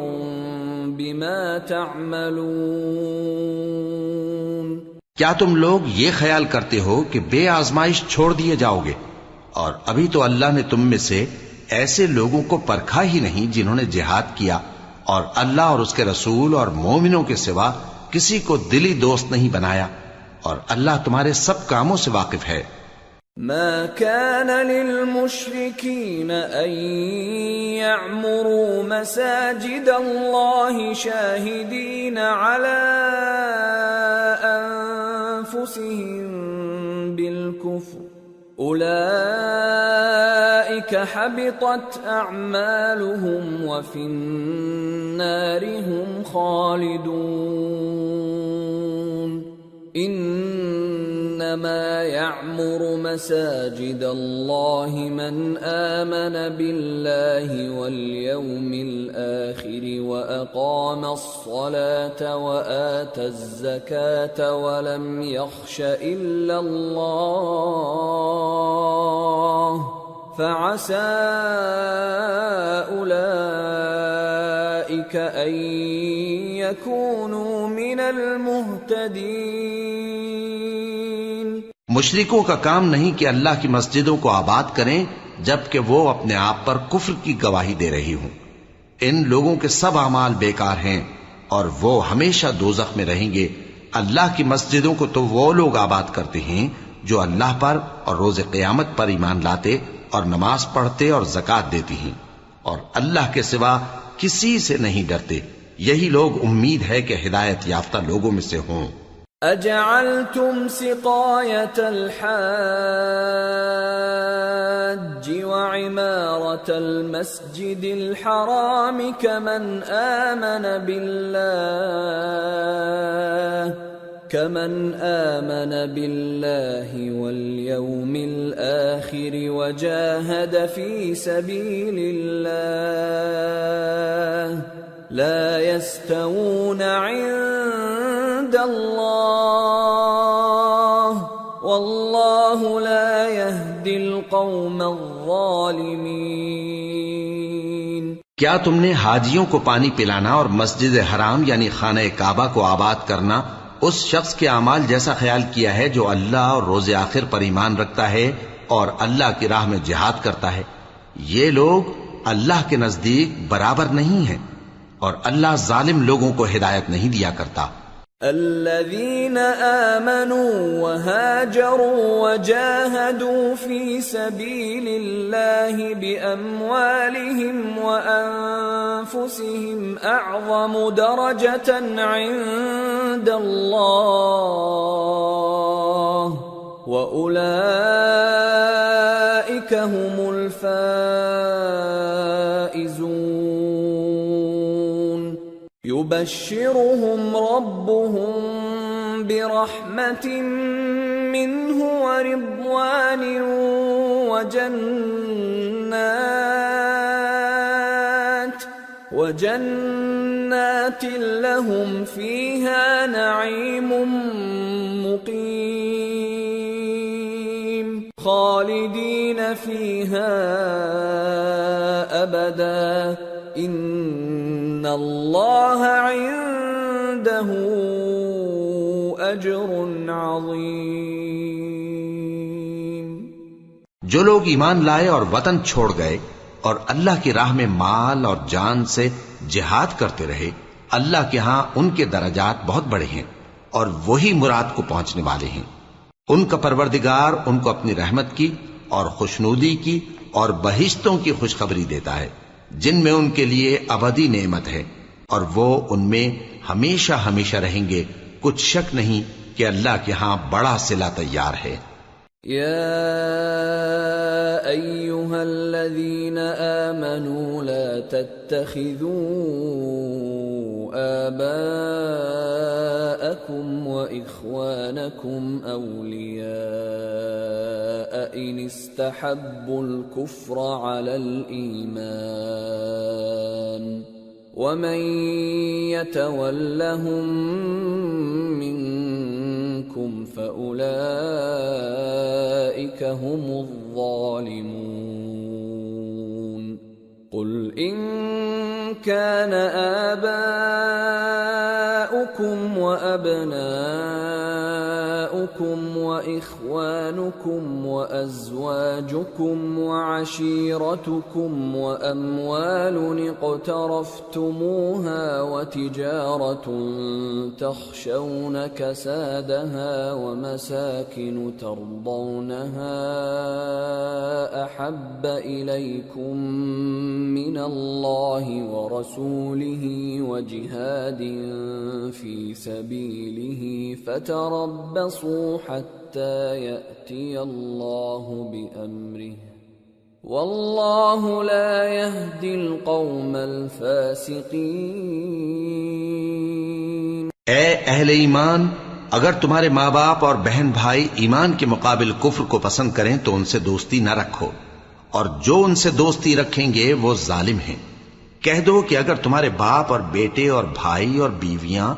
بما تعملون۔ کیا تم لوگ یہ خیال کرتے ہو کہ بے آزمائش چھوڑ دیے جاؤ گے؟ اور ابھی تو اللہ نے تم میں سے ایسے لوگوں کو پرکھا ہی نہیں جنہوں نے جہاد کیا، اور اللہ اور اس کے رسول اور مومنوں کے سوا کسی کو دلی دوست نہیں بنایا، اور اللہ تمہارے سب کاموں سے واقف ہے۔ ما كان للمشركين أن يعمروا مساجد الله شاهدين على أنفسهم بالكفر أولئك حبطت أعمالهم وفي النار هم خالدون انما يعمر مساجد الله من آمن بالله واليوم الآخر وأقام الصلاة وآتى الزكاة ولم يخش إلا الله فعسى أولئك أن يكونوا من المهتدين۔ مشرکوں کا کام نہیں کہ اللہ کی مسجدوں کو آباد کریں جبکہ وہ اپنے آپ پر کفر کی گواہی دے رہی ہوں۔ ان لوگوں کے سب اعمال بیکار ہیں اور وہ ہمیشہ دوزخ میں رہیں گے۔ اللہ کی مسجدوں کو تو وہ لوگ آباد کرتے ہیں جو اللہ پر اور روز قیامت پر ایمان لاتے اور نماز پڑھتے اور زکوٰۃ دیتی ہیں، اور اللہ کے سوا کسی سے نہیں ڈرتے۔ یہی لوگ امید ہے کہ ہدایت یافتہ لوگوں میں سے ہوں۔ اجعلتم سقاية الحاج وعمارة المسجد الحرام كمن آمن بالله واليوم الآخر وجاهد في سبيل الله لا يستوون عند الله والله لا يهدي القوم الظالمين۔ کیا تم نے حاجیوں کو پانی پلانا اور مسجد حرام یعنی خانہ کعبہ کو آباد کرنا اس شخص کے اعمال جیسا خیال کیا ہے جو اللہ اور روز آخر پر ایمان رکھتا ہے اور اللہ کی راہ میں جہاد کرتا ہے؟ یہ لوگ اللہ کے نزدیک برابر نہیں ہیں، اور اللہ ظالم لوگوں کو ہدایت نہیں دیا کرتا۔ الذين آمنوا وهاجروا وجاهدوا في سبيل الله بأموالهم وأنفسهم أعظم درجة عند الله وأولئك هم الفائزون۔ يبشرهم ربهم برحمة منه ورضوان وجنات لهم فيها نعيم مقيم خالدين فيها أبدا ان اللہ عنده اجر عظیم۔ جو لوگ ایمان لائے اور وطن چھوڑ گئے اور اللہ کی راہ میں مال اور جان سے جہاد کرتے رہے، اللہ کے ہاں ان کے درجات بہت بڑے ہیں اور وہی مراد کو پہنچنے والے ہیں۔ ان کا پروردگار ان کو اپنی رحمت کی اور خوشنودی کی اور بہشتوں کی خوشخبری دیتا ہے جن میں ان کے لیے ابدی نعمت ہے، اور وہ ان میں ہمیشہ ہمیشہ رہیں گے۔ کچھ شک نہیں کہ اللہ کے ہاں بڑا صلہ تیار ہے۔ یا ایھا الذین آمنوا لا تتخذوا آباءکم وإخوانکم اولیاء ان استحبوا الكفر على الإيمان ومن يتولهم منكم فأولئك هم الظالمون۔ قل إن كان آباؤكم وأبناؤكم لكم وإخوانكم وأزواجكم وعشيرتكم وأموال اقترفتموها وتجارة تخشون كسادها ومساكن ترضونها أحب إليكم من الله ورسوله وجهاد في سبيله فتربصوا حتى يأتي الله بأمره والله لا يهدي القوم الفاسقين۔ اے اہل ایمان، اگر تمہارے ماں باپ اور بہن بھائی ایمان کے مقابل کفر کو پسند کریں تو ان سے دوستی نہ رکھو، اور جو ان سے دوستی رکھیں گے وہ ظالم ہیں۔ کہہ دو کہ اگر تمہارے باپ اور بیٹے اور بھائی اور بیویاں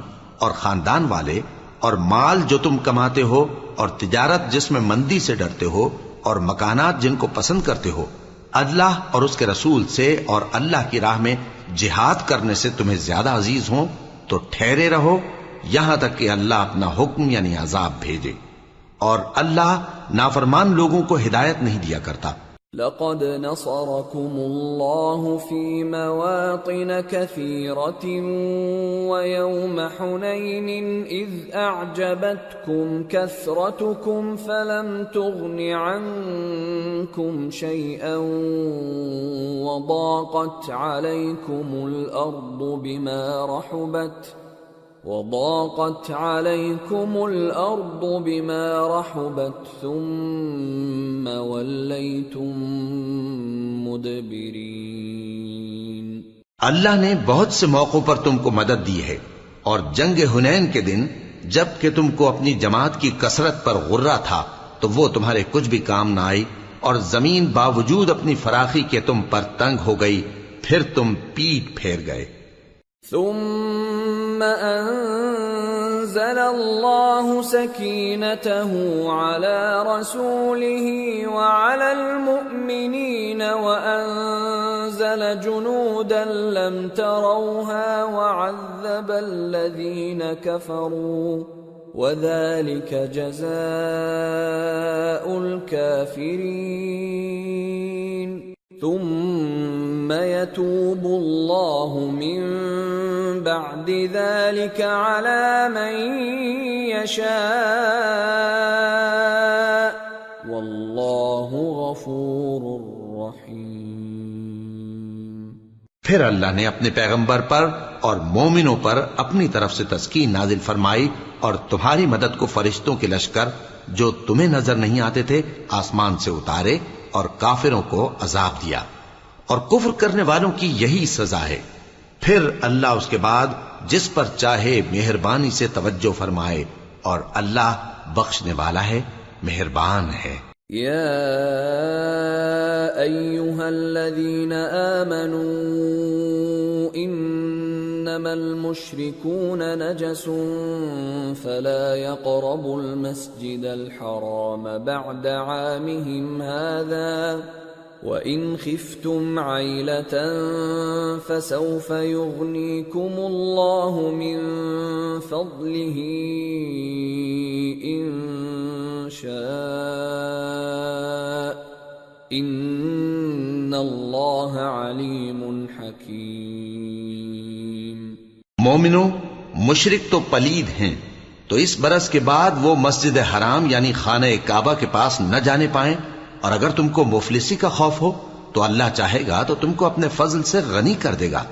اور خاندان والے اور مال جو تم کماتے ہو اور تجارت جس میں مندی سے ڈرتے ہو اور مکانات جن کو پسند کرتے ہو اللہ اور اس کے رسول سے اور اللہ کی راہ میں جہاد کرنے سے تمہیں زیادہ عزیز ہوں تو ٹھہرے رہو یہاں تک کہ اللہ اپنا حکم یعنی عذاب بھیجے، اور اللہ نافرمان لوگوں کو ہدایت نہیں دیا کرتا۔ لقد نصركم الله في مواطن كثيرة ويوم حنين إذ أعجبتكم كثرتكم فلم تغن عنكم شيئا وضاقت عليكم الأرض بما رحبت ثم وليتم مدبرين۔ اللہ نے بہت سے موقعوں پر تم کو مدد دی ہے، اور جنگ حنین کے دن جب کہ تم کو اپنی جماعت کی کثرت پر غرہ تھا تو وہ تمہارے کچھ بھی کام نہ آئی، اور زمین باوجود اپنی فراخی کے تم پر تنگ ہو گئی، پھر تم پیٹ پھیر گئے۔ ثم أنزل الله سكينته على رسوله وعلى المؤمنين وأنزل جنودا لم تروها وعذب الذين كفروا وذلك جزاء الكافرين ثم يتوب الله من بعد ذلك على من يشاء والله غفور رحيم۔ پھر اللہ نے اپنے پیغمبر پر اور مومنوں پر اپنی طرف سے تسکین نازل فرمائی، اور تمہاری مدد کو فرشتوں کے لشکر جو تمہیں نظر نہیں آتے تھے آسمان سے اتارے، اور کافروں کو عذاب دیا، اور کفر کرنے والوں کی یہی سزا ہے۔ پھر اللہ اس کے بعد جس پر چاہے مہربانی سے توجہ فرمائے، اور اللہ بخشنے والا ہے، مہربان ہے۔ یا ایھا الذین آمنوا انما المشركون نجس فلا يقربوا المسجد الحرام بعد عامهم هذا وَإِنْ خِفْتُمْ عَيْلَةً فَسَوْفَ يُغْنِيكُمُ اللَّهُ مِنْ فَضْلِهِ إِنْ شَاءَ إِنَّ اللَّهَ عَلِيمٌ حَكِيمٌ۔ مومنوں، مشرک تو پلید ہیں، تو اس برس کے بعد وہ مسجد حرام یعنی خانہ کعبہ کے پاس نہ جانے پائیں، اور اگر تم کو مفلسی کا خوف ہو تو اللہ چاہے گا تو تم کو اپنے فضل سے غنی کر دے گا،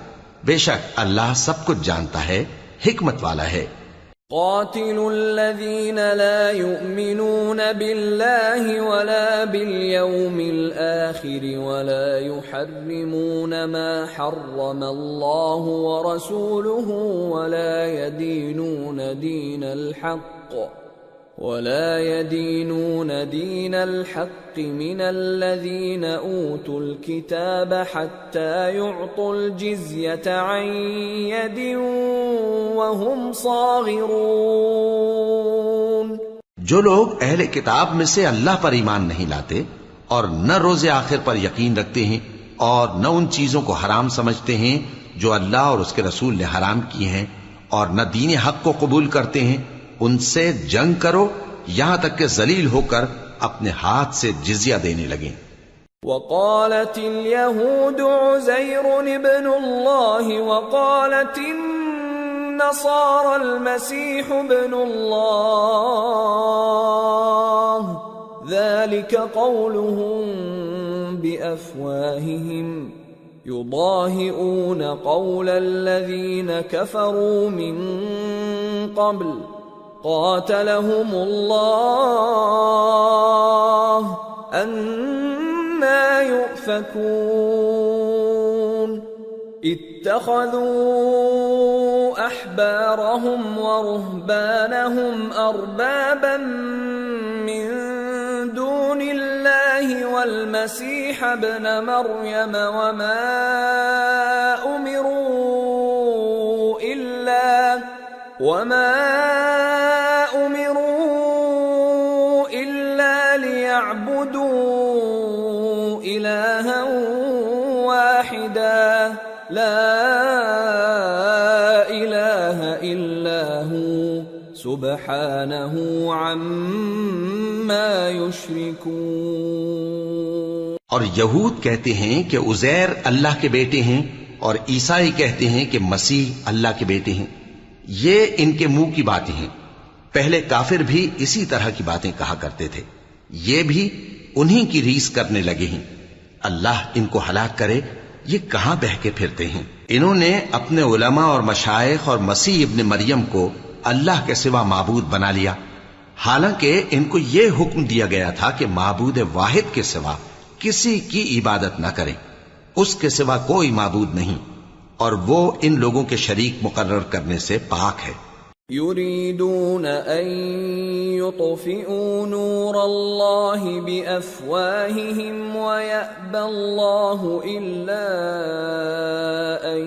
بے شک اللہ سب کچھ جانتا ہے، حکمت والا ہے۔ قاتلوا الذين لا يؤمنون بالله ولا باليوم الآخر ولا يحرمون ما حرم الله ورسوله ولا يدينون دين الحق من الذين أوتوا الكتاب حتى يعطوا الجزية عن يد وهم صاغرون۔ جو لوگ اہل کتاب میں سے اللہ پر ایمان نہیں لاتے اور نہ روز آخر پر یقین رکھتے ہیں اور نہ ان چیزوں کو حرام سمجھتے ہیں جو اللہ اور اس کے رسول نے حرام کی ہیں، اور نہ دین حق کو قبول کرتے ہیں، ان سے جنگ کرو یہاں تک کہ ذلیل ہو کر اپنے ہاتھ سے جزیہ دینے لگیں۔ وقالت اليهود عزير ابن الله وقالت النصارى المسيح ابن الله ذلك قولهم بأفواههم يضاهئون قول الذين كفروا من قبل قاتلهم الله أَنَّى يُؤْفَكُونَ اتَّخَذُوا أَحْبَارَهُمْ وَرُهْبَانَهُمْ أَرْبَابًا مِّن دُونِ اللَّهِ وَالْمَسِيحَ ابْنَ مَرْيَمَ وَمَا أُمِرُوا إِلَّا لِيَعْبُدُوا إِلَٰهًا وَاحِدًا لَا إِلَٰهَ إِلَّا هُوَ سُبْحَانَهُ عَمَّا يُشْرِكُونَ۔ اور یہود کہتے ہیں کہ عزیر اللہ کے بیٹے ہیں، اور عیسائی کہتے ہیں کہ مسیح اللہ کے بیٹے ہیں۔ یہ ان کے منہ کی باتیں ہیں۔ پہلے کافر بھی اسی طرح کی باتیں کہا کرتے تھے، یہ بھی انہی کی ریس کرنے لگے ہیں۔ اللہ ان کو ہلاک کرے، یہ کہاں بہ کے پھرتے ہیں۔ انہوں نے اپنے علماء اور مشائخ اور مسیح ابن مریم کو اللہ کے سوا معبود بنا لیا، حالانکہ ان کو یہ حکم دیا گیا تھا کہ معبود واحد کے سوا کسی کی عبادت نہ کریں، اس کے سوا کوئی معبود نہیں، اور وہ ان لوگوں کے شریک مقرر کرنے سے پاک ہے۔ يريدون أن يطفئوا نور الله بأفواههم ويأبى الله إلا أن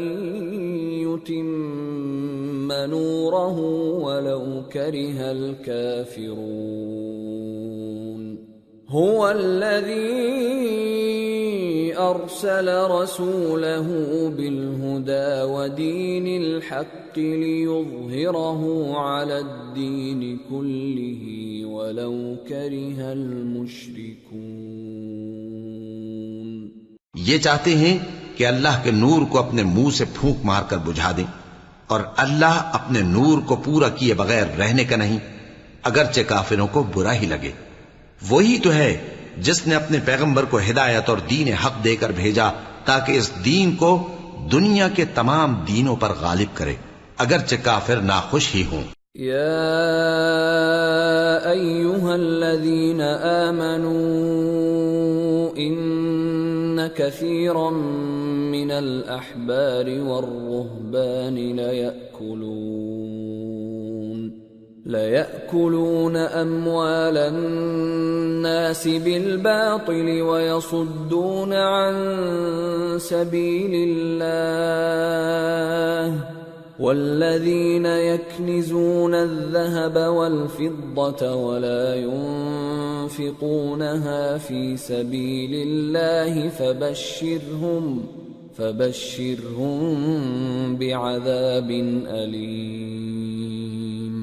يتم نوره ولو كره الكافرون هو الذي أرسل رسوله بالهدى ودين الحق ليظهره على الدين كله ولو كره المشركون۔ یہ چاہتے ہیں کہ اللہ کے نور کو اپنے منہ سے پھونک مار کر بجھا دیں، اور اللہ اپنے نور کو پورا کیے بغیر رہنے کا نہیں، اگرچہ کافروں کو برا ہی لگے۔ وہی تو ہے جس نے اپنے پیغمبر کو ہدایت اور دین حق دے کر بھیجا تاکہ اس دین کو دنیا کے تمام دینوں پر غالب کرے، اگرچہ کافر ناخوش ہی ہوں۔ یا ایھا الذین آمنوا ان کثیرا من الاحبار والرہبان لَيَأْكُلُونَ أَمْوَالَ النَّاسِ بِالْبَاطِلِ وَيَصُدُّونَ عَن سَبِيلِ اللَّهِ وَالَّذِينَ يَكْنِزُونَ الذَّهَبَ وَالْفِضَّةَ وَلَا يُنفِقُونَهَا فِي سَبِيلِ اللَّهِ فَبَشِّرْهُم بِعَذَابٍ أَلِيمٍ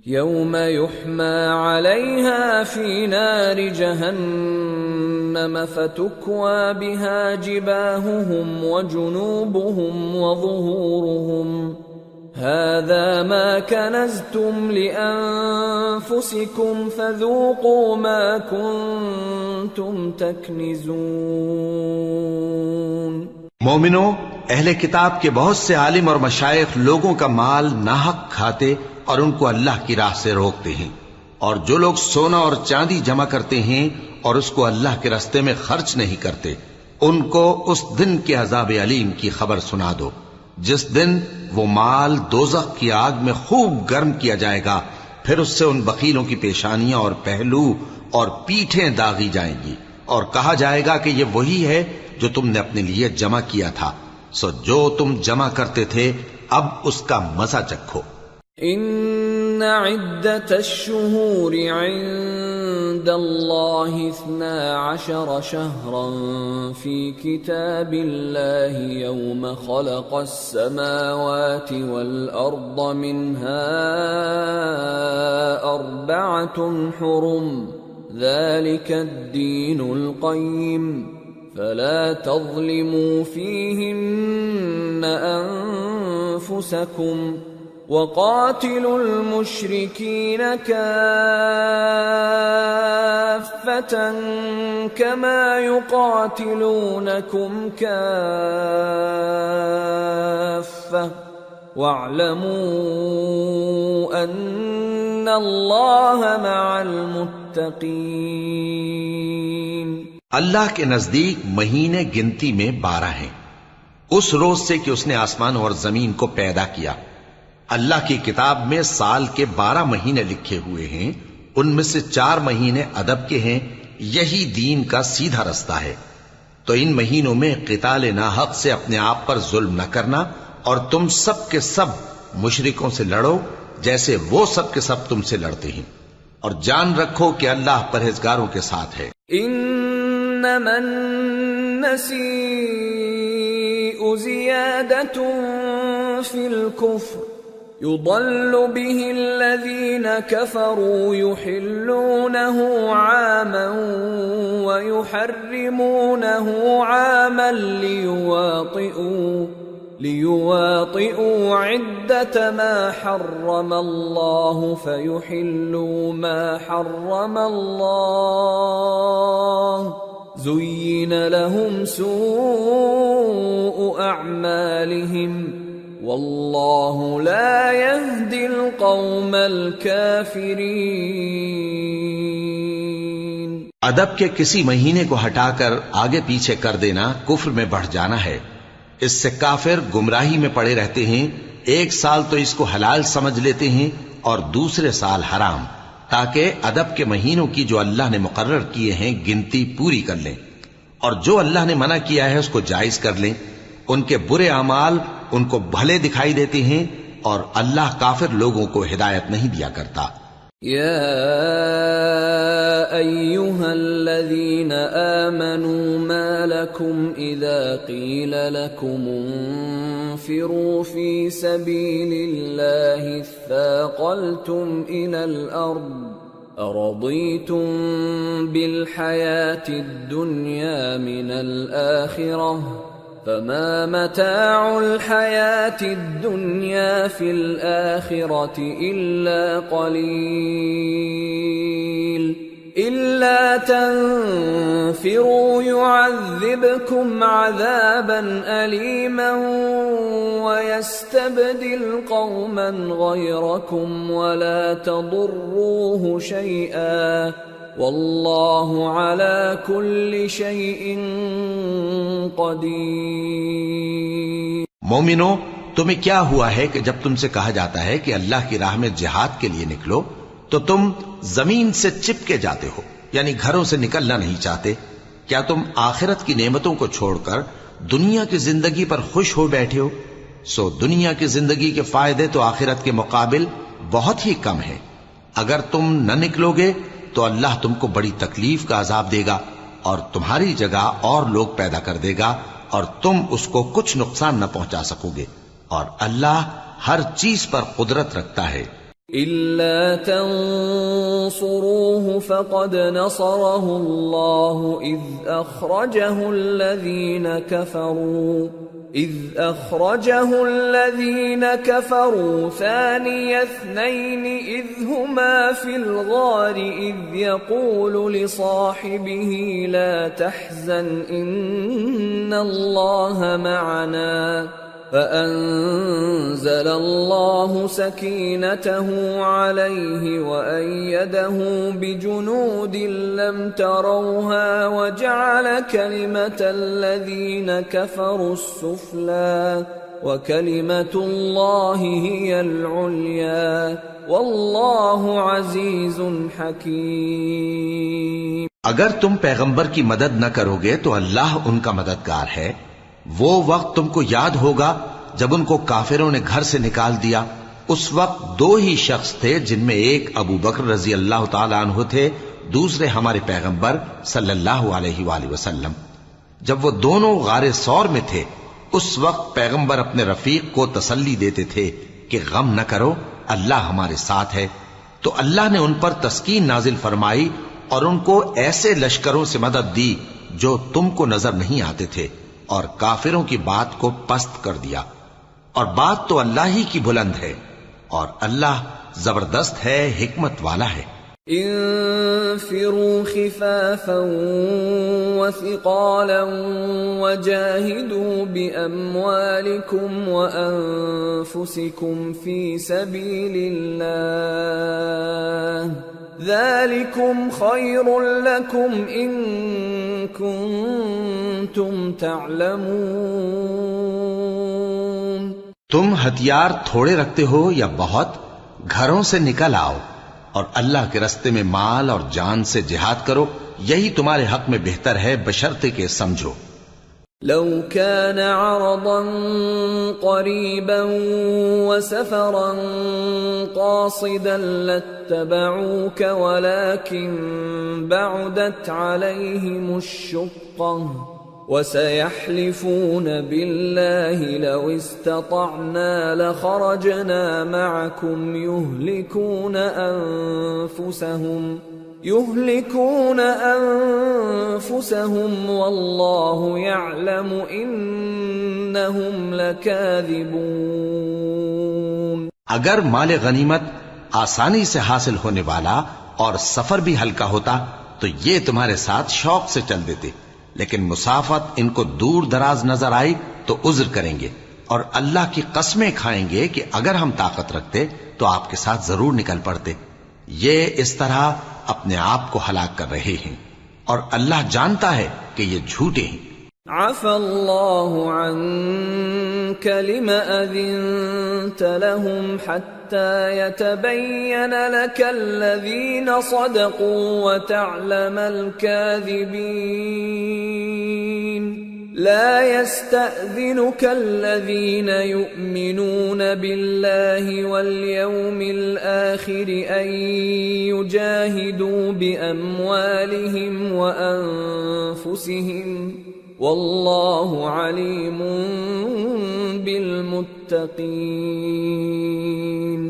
يوم يحمى عليها في نار جهنم فتكوى بها جباههم وجنوبهم وظهورهم هذا ما كنزتم لأنفسكم فذوقوا ما كنتم تكنزون۔ مومنو، اہل کتاب کے بہت سے عالم اور مشائخ لوگوں کا مال ناحق کھاتے اور ان کو اللہ کی راہ سے روکتے ہیں، اور جو لوگ سونا اور چاندی جمع کرتے ہیں اور اس کو اللہ کے راستے میں خرچ نہیں کرتے، ان کو اس دن کے عذاب علیم کی خبر سنا دو، جس دن وہ مال دوزخ کی آگ میں خوب گرم کیا جائے گا، پھر اس سے ان بخیلوں کی پیشانیاں اور پہلو اور پیٹھیں داغی جائیں گی، اور کہا جائے گا کہ یہ وہی ہے جو تم نے اپنے لیے جمع کیا تھا، سو جو تم جمع کرتے تھے اب اس کا مزہ چکھو۔ ان عدت الشہور عند الله 12 شهرا في كتاب الله يوم خلق السماوات والأرض منها 4 حرم ذلك الدين القيم فلا تظلموا فيهن أنفسكم وقاتلوا المشركين كافة كما يقاتلونكم كافة واعلموا أن الله مع المتقين۔ اللہ کے نزدیک مہینے گنتی میں 12 ہیں، اس روز سے کہ اس نے آسمان اور زمین کو پیدا کیا۔ اللہ کی کتاب میں سال کے 12 مہینے لکھے ہوئے ہیں، ان میں سے 4 مہینے ادب کے ہیں، یہی دین کا سیدھا رستہ ہے۔ تو ان مہینوں میں قتال ناحق سے اپنے آپ پر ظلم نہ کرنا، اور تم سب کے سب مشرکوں سے لڑو جیسے وہ سب کے سب تم سے لڑتے ہیں، اور جان رکھو کہ اللہ پرہیزگاروں کے ساتھ ہے۔ انما النسیء زیادة فی الكفر يضل به الذين كفروا يحلونه عاما ويحرمونه عاما ليواطئوا عدة ما حرم الله فيحلوا ما حرم الله زين لهم سوء أعمالهم واللہ لا يهدی القوم الکافرین۔ ادب کے کسی مہینے کو ہٹا کر آگے پیچھے کر دینا کفر میں بڑھ جانا ہے، اس سے کافر گمراہی میں پڑے رہتے ہیں۔ ایک سال تو اس کو حلال سمجھ لیتے ہیں اور دوسرے سال حرام، تاکہ ادب کے مہینوں کی جو اللہ نے مقرر کیے ہیں گنتی پوری کر لیں، اور جو اللہ نے منع کیا ہے اس کو جائز کر لیں۔ ان کے برے اعمال ان کو بھلے دکھائی دیتے ہیں، اور اللہ کافر لوگوں کو ہدایت نہیں دیا کرتا۔ یا ایھا الذین آمنوا ما لکم اذا قیل لکم انفروا فی سبیل اللہ اثاقلتم الى الارض ارضیتم بالحیاة الدنیا من الآخرہ فما متاع الحياة الدنيا في الآخرة إلا قليل إلا تنفروا يعذبكم عذابا أليما ويستبدل قوما غيركم ولا تضروه شيئا واللہ علی کل شیء قدیر۔ مومنو، تمہیں کیا ہوا ہے کہ جب تم سے کہا جاتا ہے کہ اللہ کی راہ میں جہاد کے لیے نکلو تو تم زمین سے چپکے جاتے ہو، یعنی گھروں سے نکلنا نہیں چاہتے؟ کیا تم آخرت کی نعمتوں کو چھوڑ کر دنیا کی زندگی پر خوش ہو بیٹھے ہو؟ سو دنیا کی زندگی کے فائدے تو آخرت کے مقابل بہت ہی کم ہیں۔ اگر تم نہ نکلو گے تو اللہ تم کو بڑی تکلیف کا عذاب دے گا، اور تمہاری جگہ اور لوگ پیدا کر دے گا، اور تم اس کو کچھ نقصان نہ پہنچا سکو گے، اور اللہ ہر چیز پر قدرت رکھتا ہے۔ إِلَّا تَنصُرُوهُ فَقَدْ نَصَرَهُ اللَّهُ إِذْ أَخْرَجَهُ الَّذِينَ كَفَرُوا ثَانِيَ اثْنَيْنِ إِذْ هُمَا فِي الْغَارِ إِذْ يَقُولُ لِصَاحِبِهِ لَا تَحْزَنْ إِنَّ اللَّهَ مَعَنَا فَأَنزَلَ اللَّهُ سَكِينَتَهُ عَلَيْهِ وَأَيَّدَهُ بِجُنُودٍ لَّمْ تَرَوْهَا وَجَعَلَ كَلِمَةَ الَّذِينَ كَفَرُوا السُّفْلَى وَكَلِمَةُ اللَّهِ هِيَ الْعُلْيَا وَاللَّهُ عَزِيزٌ حَكِيمٌ۔ اگر تم پیغمبر کی مدد نہ کرو گے تو اللہ ان کا مددگار ہے۔ وہ وقت تم کو یاد ہوگا جب ان کو کافروں نے گھر سے نکال دیا۔ اس وقت 2 ہی شخص تھے، جن میں ایک ابو بکر رضی اللہ تعالی عنہ تھے، دوسرے ہمارے پیغمبر صلی اللہ علیہ وآلہ وسلم۔ جب وہ دونوں غار ثور میں تھے اس وقت پیغمبر اپنے رفیق کو تسلی دیتے تھے کہ غم نہ کرو، اللہ ہمارے ساتھ ہے۔ تو اللہ نے ان پر تسکین نازل فرمائی اور ان کو ایسے لشکروں سے مدد دی جو تم کو نظر نہیں آتے تھے، اور کافروں کی بات کو پست کر دیا۔ اور بات تو اللہ ہی کی بلند ہے، اور اللہ زبردست ہے، حکمت والا ہے۔ انفروا خفافا وثقالا وجاهدوا بأموالكم وأنفسكم في سبيل الله ذلكم خير لكم إن كنتم تعلمون۔ تم ہتھیار تھوڑے رکھتے ہو یا بہت، گھروں سے نکل آؤ اور اللہ کے رستے میں مال اور جان سے جہاد کرو، یہی تمہارے حق میں بہتر ہے بشرطے کہ سمجھو۔ لو كان عرضا قريبا وسفرا قاصدا لاتبعوك ولكن بعدت عليهم الشقة وسيحلفون بالله لو استطعنا لخرجنا معكم يهلكون أنفسهم والله يعلم إنهم لكاذبون۔ اگر مال غنیمت آسانی سے حاصل ہونے والا اور سفر بھی ہلکا ہوتا تو یہ تمہارے ساتھ شوق سے چل دیتے، لیکن مسافت ان کو دور دراز نظر آئی تو عذر کریں گے، اور اللہ کی قسمیں کھائیں گے کہ اگر ہم طاقت رکھتے تو آپ کے ساتھ ضرور نکل پڑتے۔ یہ اس طرح اپنے آپ کو ہلاک کر رہے ہیں، اور اللہ جانتا ہے کہ یہ جھوٹے ہیں۔ عفا اللہ عنك لم أذنت لهم حتى يتبين لك الذين صدقوا وتعلم الكاذبين۔ لا يستأذنك الذين يؤمنون بالله واليوم الآخر أن يجاهدوا بأموالهم وأنفسهم والله عليم بالمتقين۔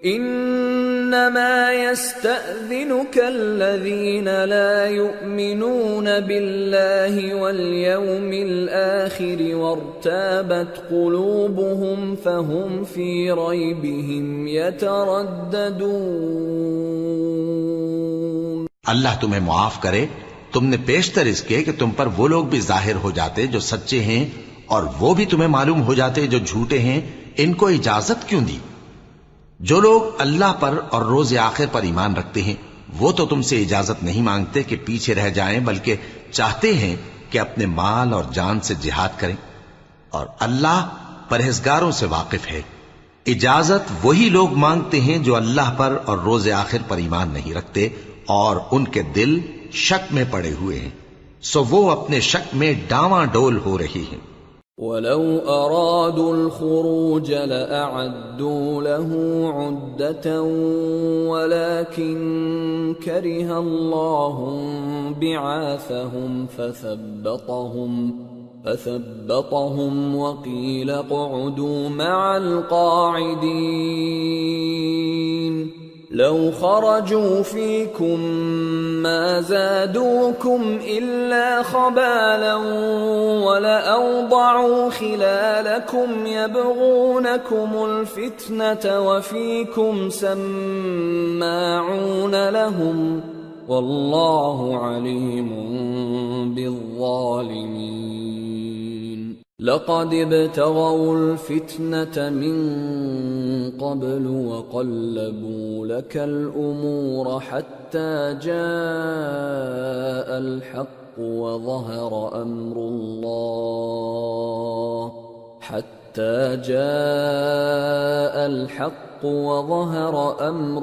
انما يستأذنك الذين لا يؤمنون بالله واليوم الآخر وارتابت قلوبهم فهم في ريبهم يترددون۔ اللہ تمہیں معاف کرے، تم نے پیشتر اس کے کہ تم پر وہ لوگ بھی ظاہر ہو جاتے جو سچے ہیں، اور وہ بھی تمہیں معلوم ہو جاتے جو جھوٹے ہیں۔ ان کو اجازت کیوں دی؟ جو لوگ اللہ پر اور روز آخر پر ایمان رکھتے ہیں وہ تو تم سے اجازت نہیں مانگتے کہ پیچھے رہ جائیں، بلکہ چاہتے ہیں کہ اپنے مال اور جان سے جہاد کریں، اور اللہ پرہیزگاروں سے واقف ہے۔ اجازت وہی لوگ مانگتے ہیں جو اللہ پر اور روز آخر پر ایمان نہیں رکھتے اور ان کے دل شک میں پڑے ہوئے ہیں، سو وہ اپنے شک میں ڈاواں ڈول ہو رہی ہیں۔ وَلَوْ أَرَادُوا الْخُرُوجَ لَأَعَدُّوا لَهُ عُدَّةً وَلَكِنْ كَرِهَ اللَّهُ بِعَاثَهُمْ فَثَبَّطَهُمْ وَقِيلَ اقْعُدُوا مَعَ الْقَاعِدِينَ۔ لو خرجوا فيكم ما زادوكم إلا خبالا ولأوضعوا خلالكم يبغونكم الفتنة وفيكم سماعون لهم والله عليم بالظالمين۔ لقد ابتغوا الفتنة من قبل وقلبوا لك الأمور حتى جاء الحق وظهر أمر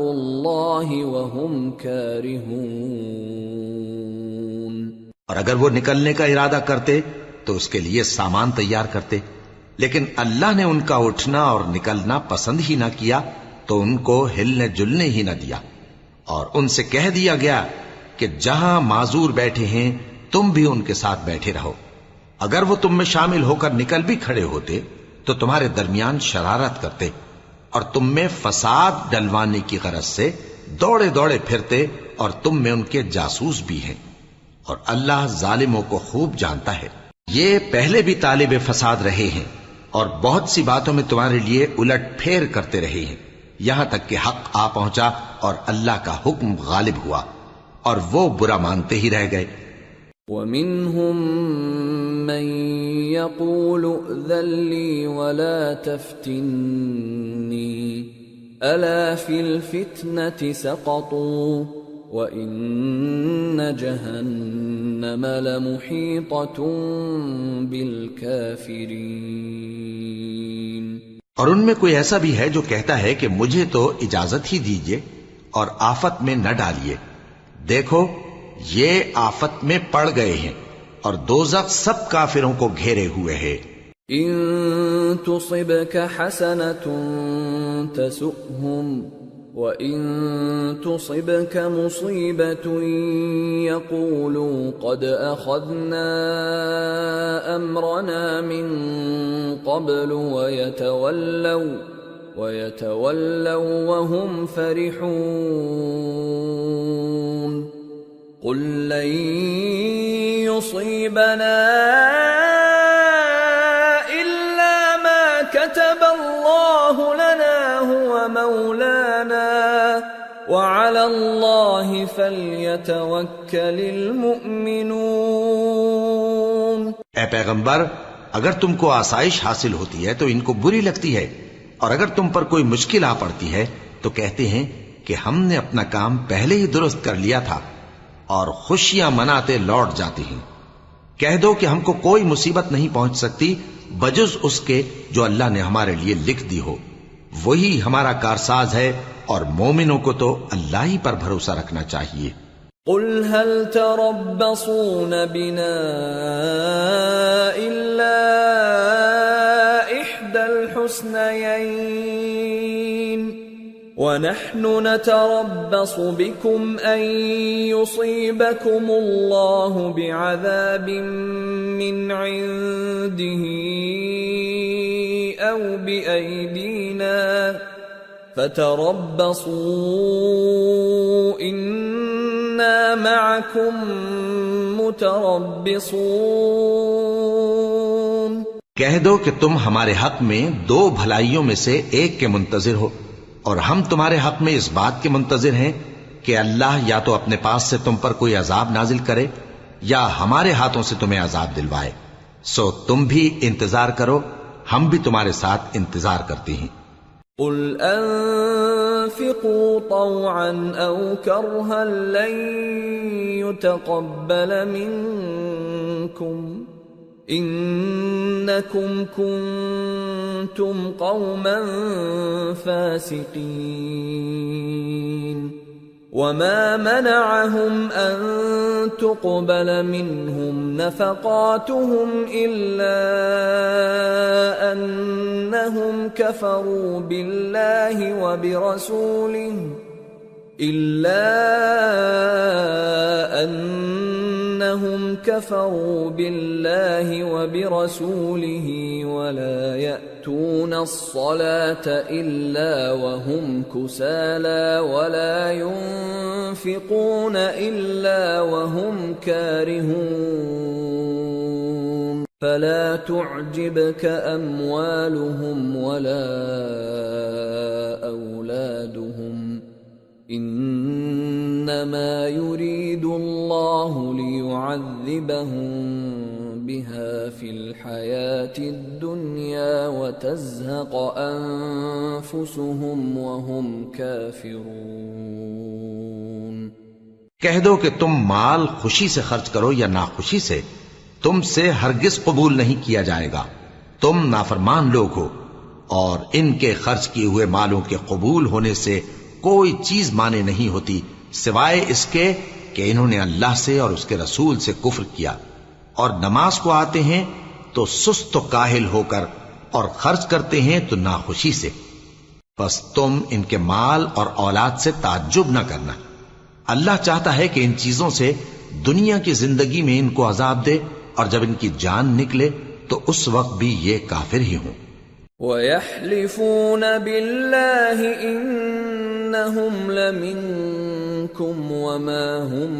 الله وهم كارهون۔ اور اگر وہ نکلنے کا ارادہ کرتے تو اس کے لیے سامان تیار کرتے، لیکن اللہ نے ان کا اٹھنا اور نکلنا پسند ہی نہ کیا تو ان کو ہلنے جلنے ہی نہ دیا، اور ان سے کہہ دیا گیا کہ جہاں معذور بیٹھے ہیں تم بھی ان کے ساتھ بیٹھے رہو. اگر وہ تم میں شامل ہو کر نکل بھی کھڑے ہوتے تو تمہارے درمیان شرارت کرتے اور تم میں فساد ڈلوانے کی غرض سے دوڑے دوڑے پھرتے اور تم میں ان کے جاسوس بھی ہیں. اور اللہ ظالموں کو خوب جانتا ہے. یہ پہلے بھی طالب فساد رہے ہیں اور بہت سی باتوں میں تمہارے لیے الٹ پھیر کرتے رہے ہیں، یہاں تک کہ حق آ پہنچا اور اللہ کا حکم غالب ہوا اور وہ برا مانتے ہی رہ گئے. وَمِنْهُمْ مَنْ يَقُولُ ائْذَنْ لِي وَلَا تَفْتِنِّي أَلَا فِي الْفِتْنَةِ سَقَطُوا وَإِنَّ جَهَنَّمَ لَمُحِيطَةٌ بِالْكَافِرِينَ. اور ان میں کوئی ایسا بھی ہے جو کہتا ہے کہ مجھے تو اجازت ہی دیجئے اور آفت میں نہ ڈالیے. دیکھو یہ آفت میں پڑ گئے ہیں اور دوزخ سب کافروں کو گھیرے ہوئے ہے. إِن تُصِبْكَ حَسَنَةٌ تَسُؤْهُمْ وَإِن تُصِبْكَ مُصِيبَةٌ يَقُولُوا قَدْ أَخَذْنَا أَمْرَنَا مِن قَبْلُ وَيَتَوَلَّوْا وَهُمْ فَرِحُونَ. قُل لَّن يُصِيبَنَا إِلَّا مَا كَتَبَ اللَّهُ لَنَا هُوَ مَوْلَانَا وَعَلَى اللَّهِ فَلْيَتَوَكَّلِ الْمُؤْمِنُونَ. اے پیغمبر، اگر تم کو آسائش حاصل ہوتی ہے تو ان کو بری لگتی ہے، اور اگر تم پر کوئی مشکل آ پڑتی ہے تو کہتے ہیں کہ ہم نے اپنا کام پہلے ہی درست کر لیا تھا، اور خوشیاں مناتے لوٹ جاتی ہیں. کہہ دو کہ ہم کو کوئی مصیبت نہیں پہنچ سکتی بجز اس کے جو اللہ نے ہمارے لیے لکھ دی ہو. وہی ہمارا کارساز ہے، اور مومنوں کو تو اللہ ہی پر بھروسہ رکھنا چاہیے. قل هل تربصون بنا إلا إحدى الحسنيين ونحن نتربص بكم أن يصيبكم الله بعذاب من عنده أو بأيدينا فتربصوا إنا معكم متربصون. کہہ دو کہ تم ہمارے حق میں دو بھلائیوں میں سے ایک کے منتظر ہو، اور ہم تمہارے حق میں اس بات کے منتظر ہیں کہ اللہ یا تو اپنے پاس سے تم پر کوئی عذاب نازل کرے یا ہمارے ہاتھوں سے تمہیں عذاب دلوائے. سو تم بھی انتظار کرو، ہم بھی تمہارے ساتھ انتظار کرتے ہیں. قل انفقوا طوعا او کرها لن يتقبل منكم انکم کنتم قوما فاسقین. وما منعهم ان تقبل منهم نفقاتهم الا انهم كفروا بالله وبرسوله ولا يأتون الصلاة إلا وهم كسالى ولا ينفقون إلا وهم كارهون. فلا تعجبك أموالهم ولا أولادهم انما يريد الله ليعذبهم بها في الحياة الدنيا وتزهق انفسهم وهم كافرون. کہہ دو کہ تم مال خوشی سے خرچ کرو یا ناخوشی سے، تم سے ہرگز قبول نہیں کیا جائے گا. تم نافرمان لوگ ہو، اور ان کے خرچ کیے ہوئے مالوں کے قبول ہونے سے کوئی چیز مانے نہیں ہوتی سوائے اس کے کہ انہوں نے اللہ سے اور اس کے رسول سے کفر کیا، اور نماز کو آتے ہیں تو سست و کاہل ہو کر، اور خرچ کرتے ہیں تو ناخوشی سے. بس تم ان کے مال اور اولاد سے تعجب نہ کرنا، اللہ چاہتا ہے کہ ان چیزوں سے دنیا کی زندگی میں ان کو عذاب دے، اور جب ان کی جان نکلے تو اس وقت بھی یہ کافر ہی ہوں۔ وَيَحْلِفُونَ بِاللَّهِ إِنَّهُمْ لَمِنكُمْ وَمَا هُمْ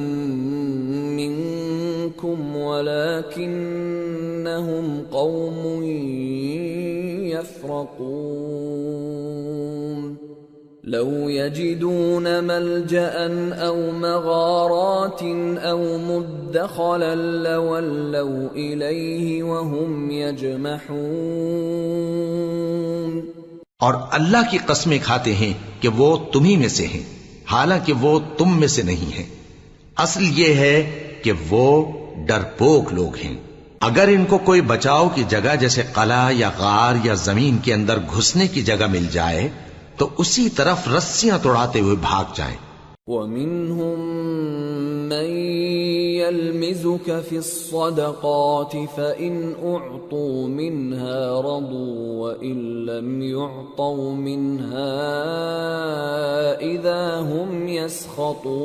مِنكُمْ وَلَكِنَّهُمْ قَوْمٌ يَفْرَقُونَ لَوْ يَجِدُونَ مَلْجَأً أَوْ مَغَارَاتٍ أَوْ مُدَّخَلًا لَوَلَّوْا إِلَيْهِ وَهُمْ يَجْمَحُونَ۔ اور اللہ کی قسمیں کھاتے ہیں کہ وہ تمہیں میں سے ہیں، حالانکہ وہ تم میں سے نہیں ہیں۔ اصل یہ ہے کہ وہ ڈرپوک لوگ ہیں۔ اگر ان کو کوئی بچاؤ کی جگہ جیسے قلعہ یا غار یا زمین کے اندر گھسنے کی جگہ مل جائے تو اسی طرف رسیاں توڑاتے ہوئے بھاگ جائیں۔ وَمِنْهُمْ مَنْ يَلْمِزُكَ فِي الصَّدَقَاتِ فَإِنْ أُعْطُوا مِنْهَا رَضُوا وَإِنْ لَمْ يُعْطَوْا مِنْهَا إِذَا هُمْ يَسْخَطُونَ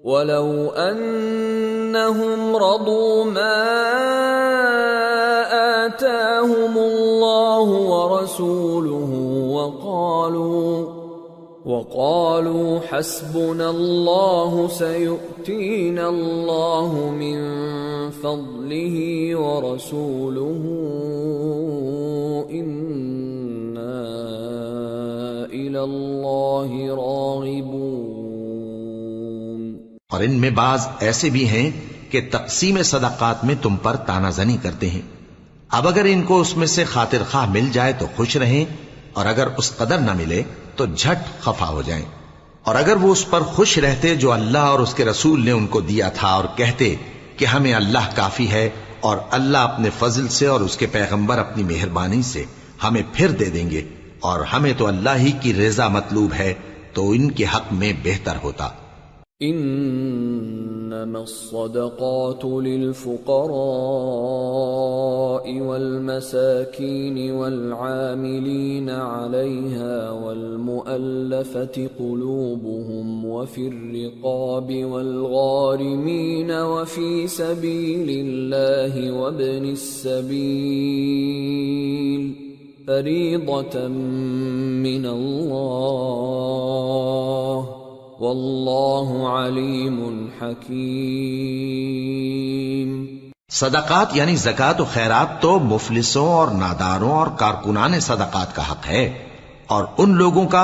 وَلَوْ أَنَّهُمْ رَضُوا مَا آتَاهُمُ اللَّهُ وَرَسُولُهُ وَقَالُوا حَسْبُنَا اللَّهُ سَيُؤْتِينَا اللَّهُ مِنْ فَضْلِهِ وَرَسُولُهُ إِنَّا إِلَى اللَّهِ رَاغِبُونَ۔ اور ان میں بعض ایسے بھی ہیں کہ تقسیم صدقات میں تم پر تانا زنی کرتے ہیں۔ اب اگر ان کو اس میں سے خاطر خواہ مل جائے تو خوش رہیں، اور اگر اس قدر نہ ملے تو جھٹ خفا ہو جائیں۔ اور اگر وہ اس پر خوش رہتے جو اللہ اور اس کے رسول نے ان کو دیا تھا، اور کہتے کہ ہمیں اللہ کافی ہے، اور اللہ اپنے فضل سے اور اس کے پیغمبر اپنی مہربانی سے ہمیں پھر دے دیں گے، اور ہمیں تو اللہ ہی کی رضا مطلوب ہے، تو ان کے حق میں بہتر ہوتا۔ انما الصدقات للفقراء والمساكين والعاملين عليها والمؤلفة قلوبهم وفي الرقاب والغارمين وفي سبيل الله وابن السبيل فريضة من الله واللہ علیم حکیم۔ صدقات یعنی زکوٰۃ و خیرات تو مفلسوں اور ناداروں اور کارکنان صدقات کا حق ہے، اور ان لوگوں کا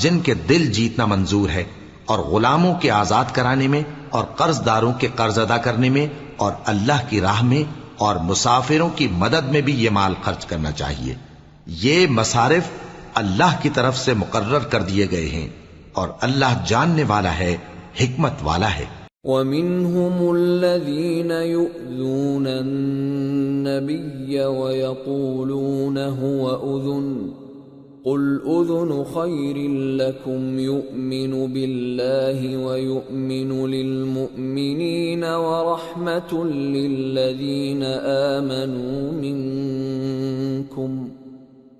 جن کے دل جیتنا منظور ہے، اور غلاموں کے آزاد کرانے میں، اور قرض داروں کے قرض ادا کرنے میں، اور اللہ کی راہ میں، اور مسافروں کی مدد میں بھی یہ مال خرچ کرنا چاہیے۔ یہ مصارف اللہ کی طرف سے مقرر کر دیے گئے ہیں، اور اللہ جاننے والا ہے، حکمت والا ہے۔ وَمِنْهُمُ الَّذِينَ يُؤْذُونَ النَّبِيَّ وَيَقُولُونَ هُوَ أُذُنٌ قُلْ أُذُنُ خَيْرٍ لَكُمْ يُؤْمِنُ بِاللَّهِ وَيُؤْمِنُ لِلْمُؤْمِنِينَ وَرَحْمَةٌ لِلَّذِينَ آمَنُوا مِنْكُمْ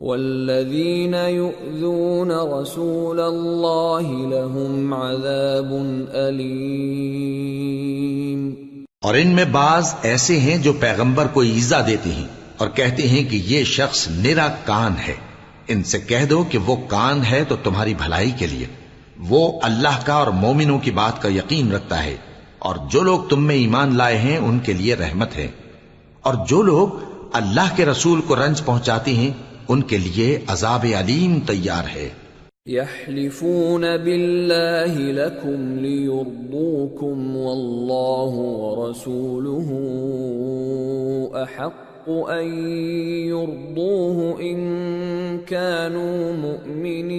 والذین یؤذون رسول اللہ لہم عذاب علیم۔ اور ان میں بعض ایسے ہیں جو پیغمبر کو ایذا دیتے ہیں اور کہتے ہیں کہ یہ شخص نرا کان ہے۔ ان سے کہہ دو کہ وہ کان ہے تو تمہاری بھلائی کے لیے، وہ اللہ کا اور مومنوں کی بات کا یقین رکھتا ہے، اور جو لوگ تم میں ایمان لائے ہیں ان کے لیے رحمت ہے، اور جو لوگ اللہ کے رسول کو رنج پہنچاتے ہیں ان کے لیے عذاب علیم تیار ہے۔ یحلفون باللہ لکم لیرضوکم واللہ ورسولہ احق ان یرضوہ ان کانوا مؤمنین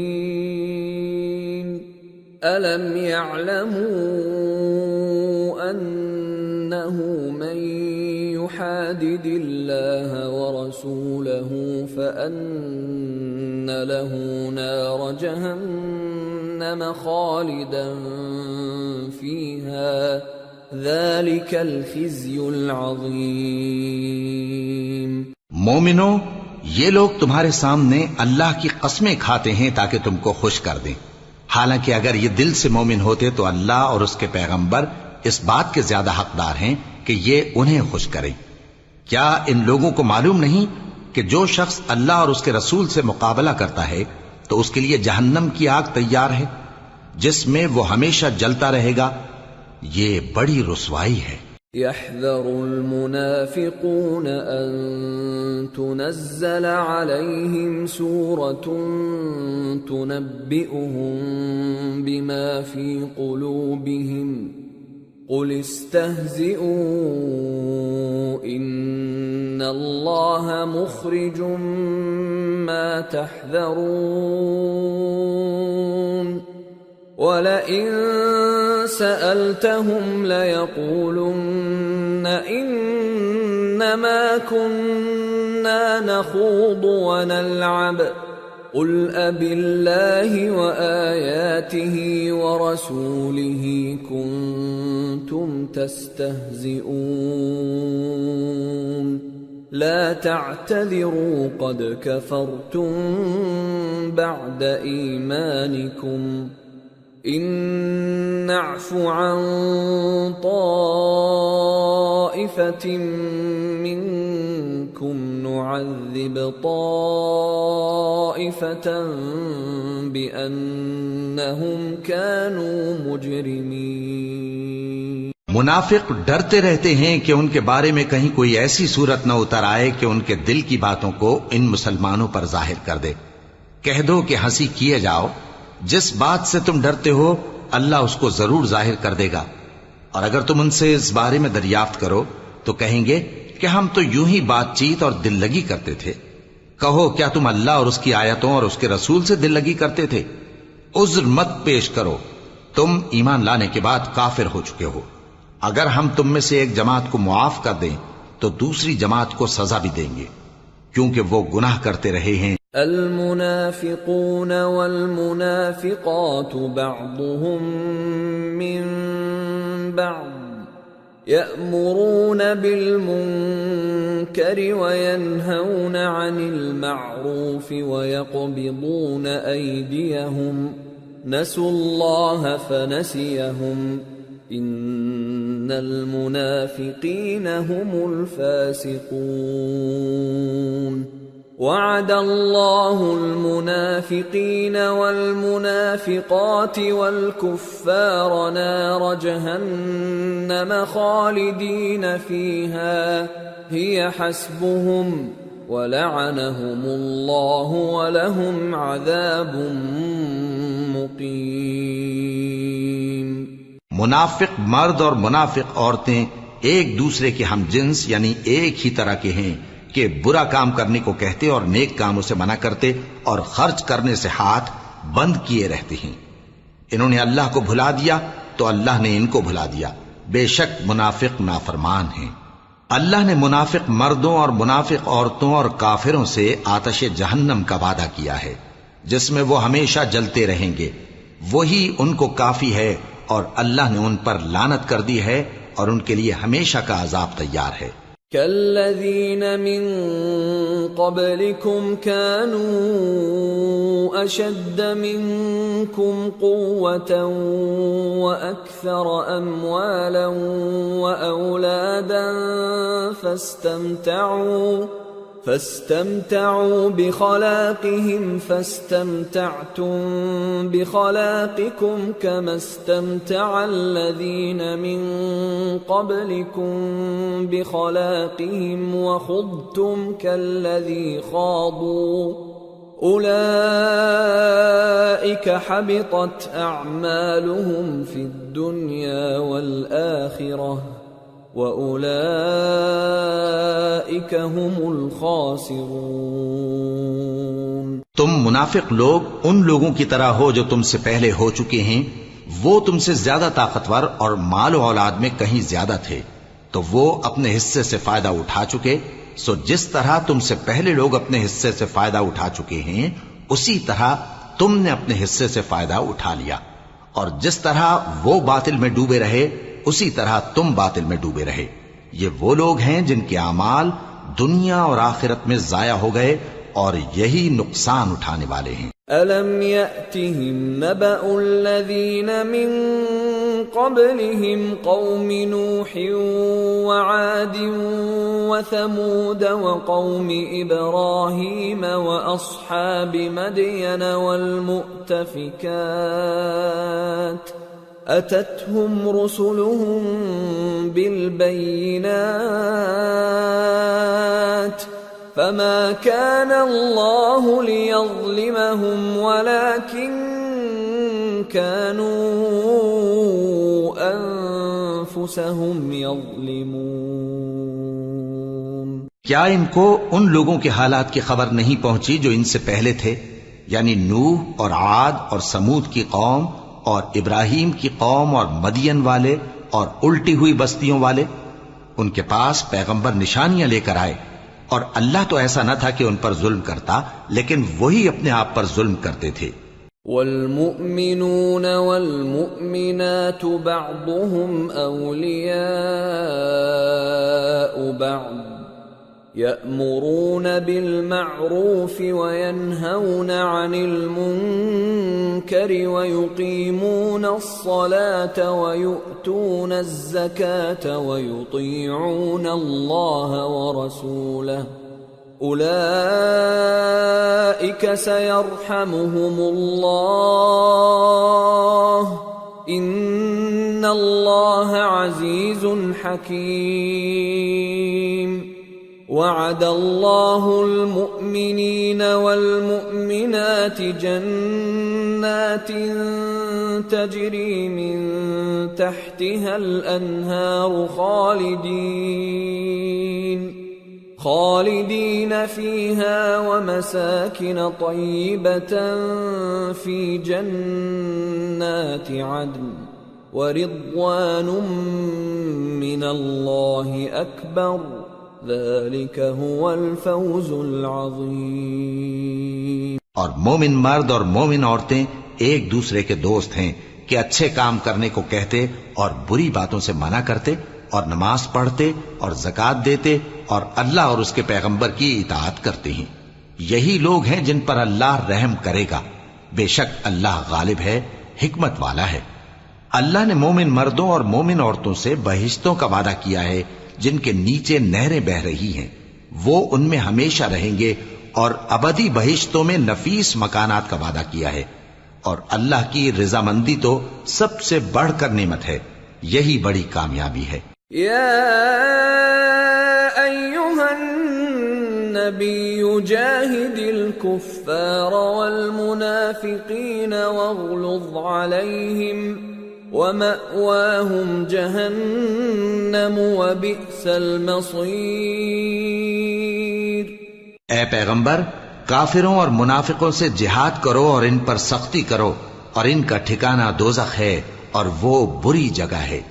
الم یعلموا انہ من يحادد الله ورسوله فأن له نار جهنم خالدا فيها ذلك الخزي العظيم۔ مومنو، یہ لوگ تمہارے سامنے اللہ کی قسمیں کھاتے ہیں تاکہ تم کو خوش کر دیں، حالانکہ اگر یہ دل سے مومن ہوتے تو اللہ اور اس کے پیغمبر اس بات کے زیادہ حقدار ہیں کہ یہ انہیں خوش کریں۔ کیا ان لوگوں کو معلوم نہیں کہ جو شخص اللہ اور اس کے رسول سے مقابلہ کرتا ہے تو اس کے لیے جہنم کی آگ تیار ہے جس میں وہ ہمیشہ جلتا رہے گا، یہ بڑی رسوائی ہے۔ يحذر المنافقون أن تنزل عليهم سورة تنبئهم بما في قلوبهم قل استهزئوا إن الله مخرج ما تحذرون وَلَئِن سَأَلْتَهُمْ لَيَقُولُنَّ إِنَّمَا كُنَّا نَخُوضُ وَنَلْعَبُ قُلْ أَبِاللَّهِ وَآيَاتِهِ وَرَسُولِهِ كُنتُمْ تَسْتَهْزِئُونَ لَا تَعْتَذِرُوا قَدْ كَفَرْتُمْ بَعْدَ إِيمَانِكُمْ إن نعف عن طائفة منكم نعذب طائفة بأنهم كانوا مجرمين۔ منافق ڈرتے رہتے ہیں کہ ان کے بارے میں کہیں کوئی ایسی صورت نہ اتر آئے کہ ان کے دل کی باتوں کو ان مسلمانوں پر ظاہر کر دے۔ کہہ دو کہ ہنسی کیے جاؤ، جس بات سے تم ڈرتے ہو اللہ اس کو ضرور ظاہر کر دے گا، اور اگر تم ان سے اس بارے میں دریافت کرو تو کہیں گے کہ ہم تو یوں ہی بات چیت اور دل لگی کرتے تھے۔ کہو کیا تم اللہ اور اس کی آیتوں اور اس کے رسول سے دل لگی کرتے تھے؟ عذر مت پیش کرو، تم ایمان لانے کے بعد کافر ہو چکے ہو۔ اگر ہم تم میں سے ایک جماعت کو معاف کر دیں تو دوسری جماعت کو سزا بھی دیں گے، کیونکہ وہ گناہ کرتے رہے ہیں۔ المنافقون والمنافقات بعضهم من بعض يأمرون بالمنكر وينهون عن المعروف ويقبضون أيديهم نسوا الله فنسيهم إن المنافقين هم الفاسقون وعد الله المنافقين والمنافقات والكفار نار جهنم خالدين فيها هي حسبهم ولعنهم الله ولهم عذاب مقيم۔ منافق مرد اور منافق عورتیں ایک دوسرے کے ہم جنس یعنی ایک ہی طرح کے ہیں کہ برا کام کرنے کو کہتے اور نیک کاموں سے منع کرتے اور خرچ کرنے سے ہاتھ بند کیے رہتے ہیں۔ انہوں نے اللہ کو بھلا دیا تو اللہ نے ان کو بھلا دیا، بے شک منافق نافرمان ہیں۔ اللہ نے منافق مردوں اور منافق عورتوں اور کافروں سے آتش جہنم کا وعدہ کیا ہے جس میں وہ ہمیشہ جلتے رہیں گے، وہی ان کو کافی ہے، اور اللہ نے ان پر لعنت کر دی ہے اور ان کے لیے ہمیشہ کا عذاب تیار ہے۔ كالذين من قبلكم كانوا أشد منكم قوة وأكثر أموالا وأولادا فاستمتعوا بخلاقهم فاستمتعتم بخلاقكم كما استمتع الذين من قبلكم بخلاقهم وخضتم كالذي خاضوا أولئك حبطت أعمالهم في الدنيا والآخرة وَأُولَئِكَ هُمُ الْخَاسِرُونَ۔ تم منافق لوگ ان لوگوں کی طرح ہو جو تم سے پہلے ہو چکے ہیں، وہ تم سے زیادہ طاقتور اور مال و اولاد میں کہیں زیادہ تھے، تو وہ اپنے حصے سے فائدہ اٹھا چکے، سو جس طرح تم سے پہلے لوگ اپنے حصے سے فائدہ اٹھا چکے ہیں اسی طرح تم نے اپنے حصے سے فائدہ اٹھا لیا، اور جس طرح وہ باطل میں ڈوبے رہے اسی طرح تم باطل میں ڈوبے رہے۔ یہ وہ لوگ ہیں جن کے اعمال دنیا اور آخرت میں ضائع ہو گئے اور یہی نقصان اٹھانے والے ہیں۔ أَلَمْ يَأْتِهِمْ نَبَأُ الَّذِينَ مِنْ قَبْلِهِمْ قَوْمِ نُوحٍ وَعَادٍ وَثَمُودَ وَقَوْمِ إِبْرَاهِيمَ وَأَصْحَابِ مَدْيَنَ وَالْمُؤْتَفِكَاتِ أَتَتْهُمْ رُسُلُهُم بِالْبَيِّنَاتِ فما كان الله ليظلمهم ولكن كانوا أنفسهم يظلمون۔ کیا ان کو ان لوگوں کے حالات کی خبر نہیں پہنچی جو ان سے پہلے تھے، یعنی نوح اور عاد اور سمود کی قوم اور ابراہیم کی قوم اور مدین والے اور الٹی ہوئی بستیوں والے؟ ان کے پاس پیغمبر نشانیاں لے کر آئے، اور اللہ تو ایسا نہ تھا کہ ان پر ظلم کرتا، لیکن وہی اپنے آپ پر ظلم کرتے تھے۔ والمؤمنون والمؤمنات بعضهم أولياء بعض يأمرون بالمعروف وينهون عن المنكر ويقيمون الصلاة ويؤتون الزكاة ويطيعون الله ورسوله أولئك سيرحمهم الله إن الله عزيز حكيم۔ وعد الله المؤمنين والمؤمنات جنات تجري من تحتها الأنهار خالدين فيها ومساكن طيبة في جنات عدن ورضوان من الله أكبر ذلك هو الفوز العظیم۔ اور مومن مرد اور مومن عورتیں ایک دوسرے کے دوست ہیں کہ اچھے کام کرنے کو کہتے اور بری باتوں سے منع کرتے اور نماز پڑھتے اور زکوٰۃ دیتے اور اللہ اور اس کے پیغمبر کی اطاعت کرتے ہیں۔ یہی لوگ ہیں جن پر اللہ رحم کرے گا، بے شک اللہ غالب ہے، حکمت والا ہے۔ اللہ نے مومن مردوں اور مومن عورتوں سے بہشتوں کا وعدہ کیا ہے جن کے نیچے نہریں بہ رہی ہیں، وہ ان میں ہمیشہ رہیں گے، اور ابدی بہشتوں میں نفیس مکانات کا وعدہ کیا ہے۔ اور اللہ کی رضامندی تو سب سے بڑھ کر نعمت ہے، یہی بڑی کامیابی ہے۔ یا ایھا النبی جاہد الکفار والمنافقین واغلظ علیہم وَمَأْوَاهُمْ جَهَنَّمُ وَبِئْسَ الْمَصِيرُ۔ اے پیغمبر، کافروں اور منافقوں سے جہاد کرو اور ان پر سختی کرو، اور ان کا ٹھکانہ دوزخ ہے اور وہ بری جگہ ہے۔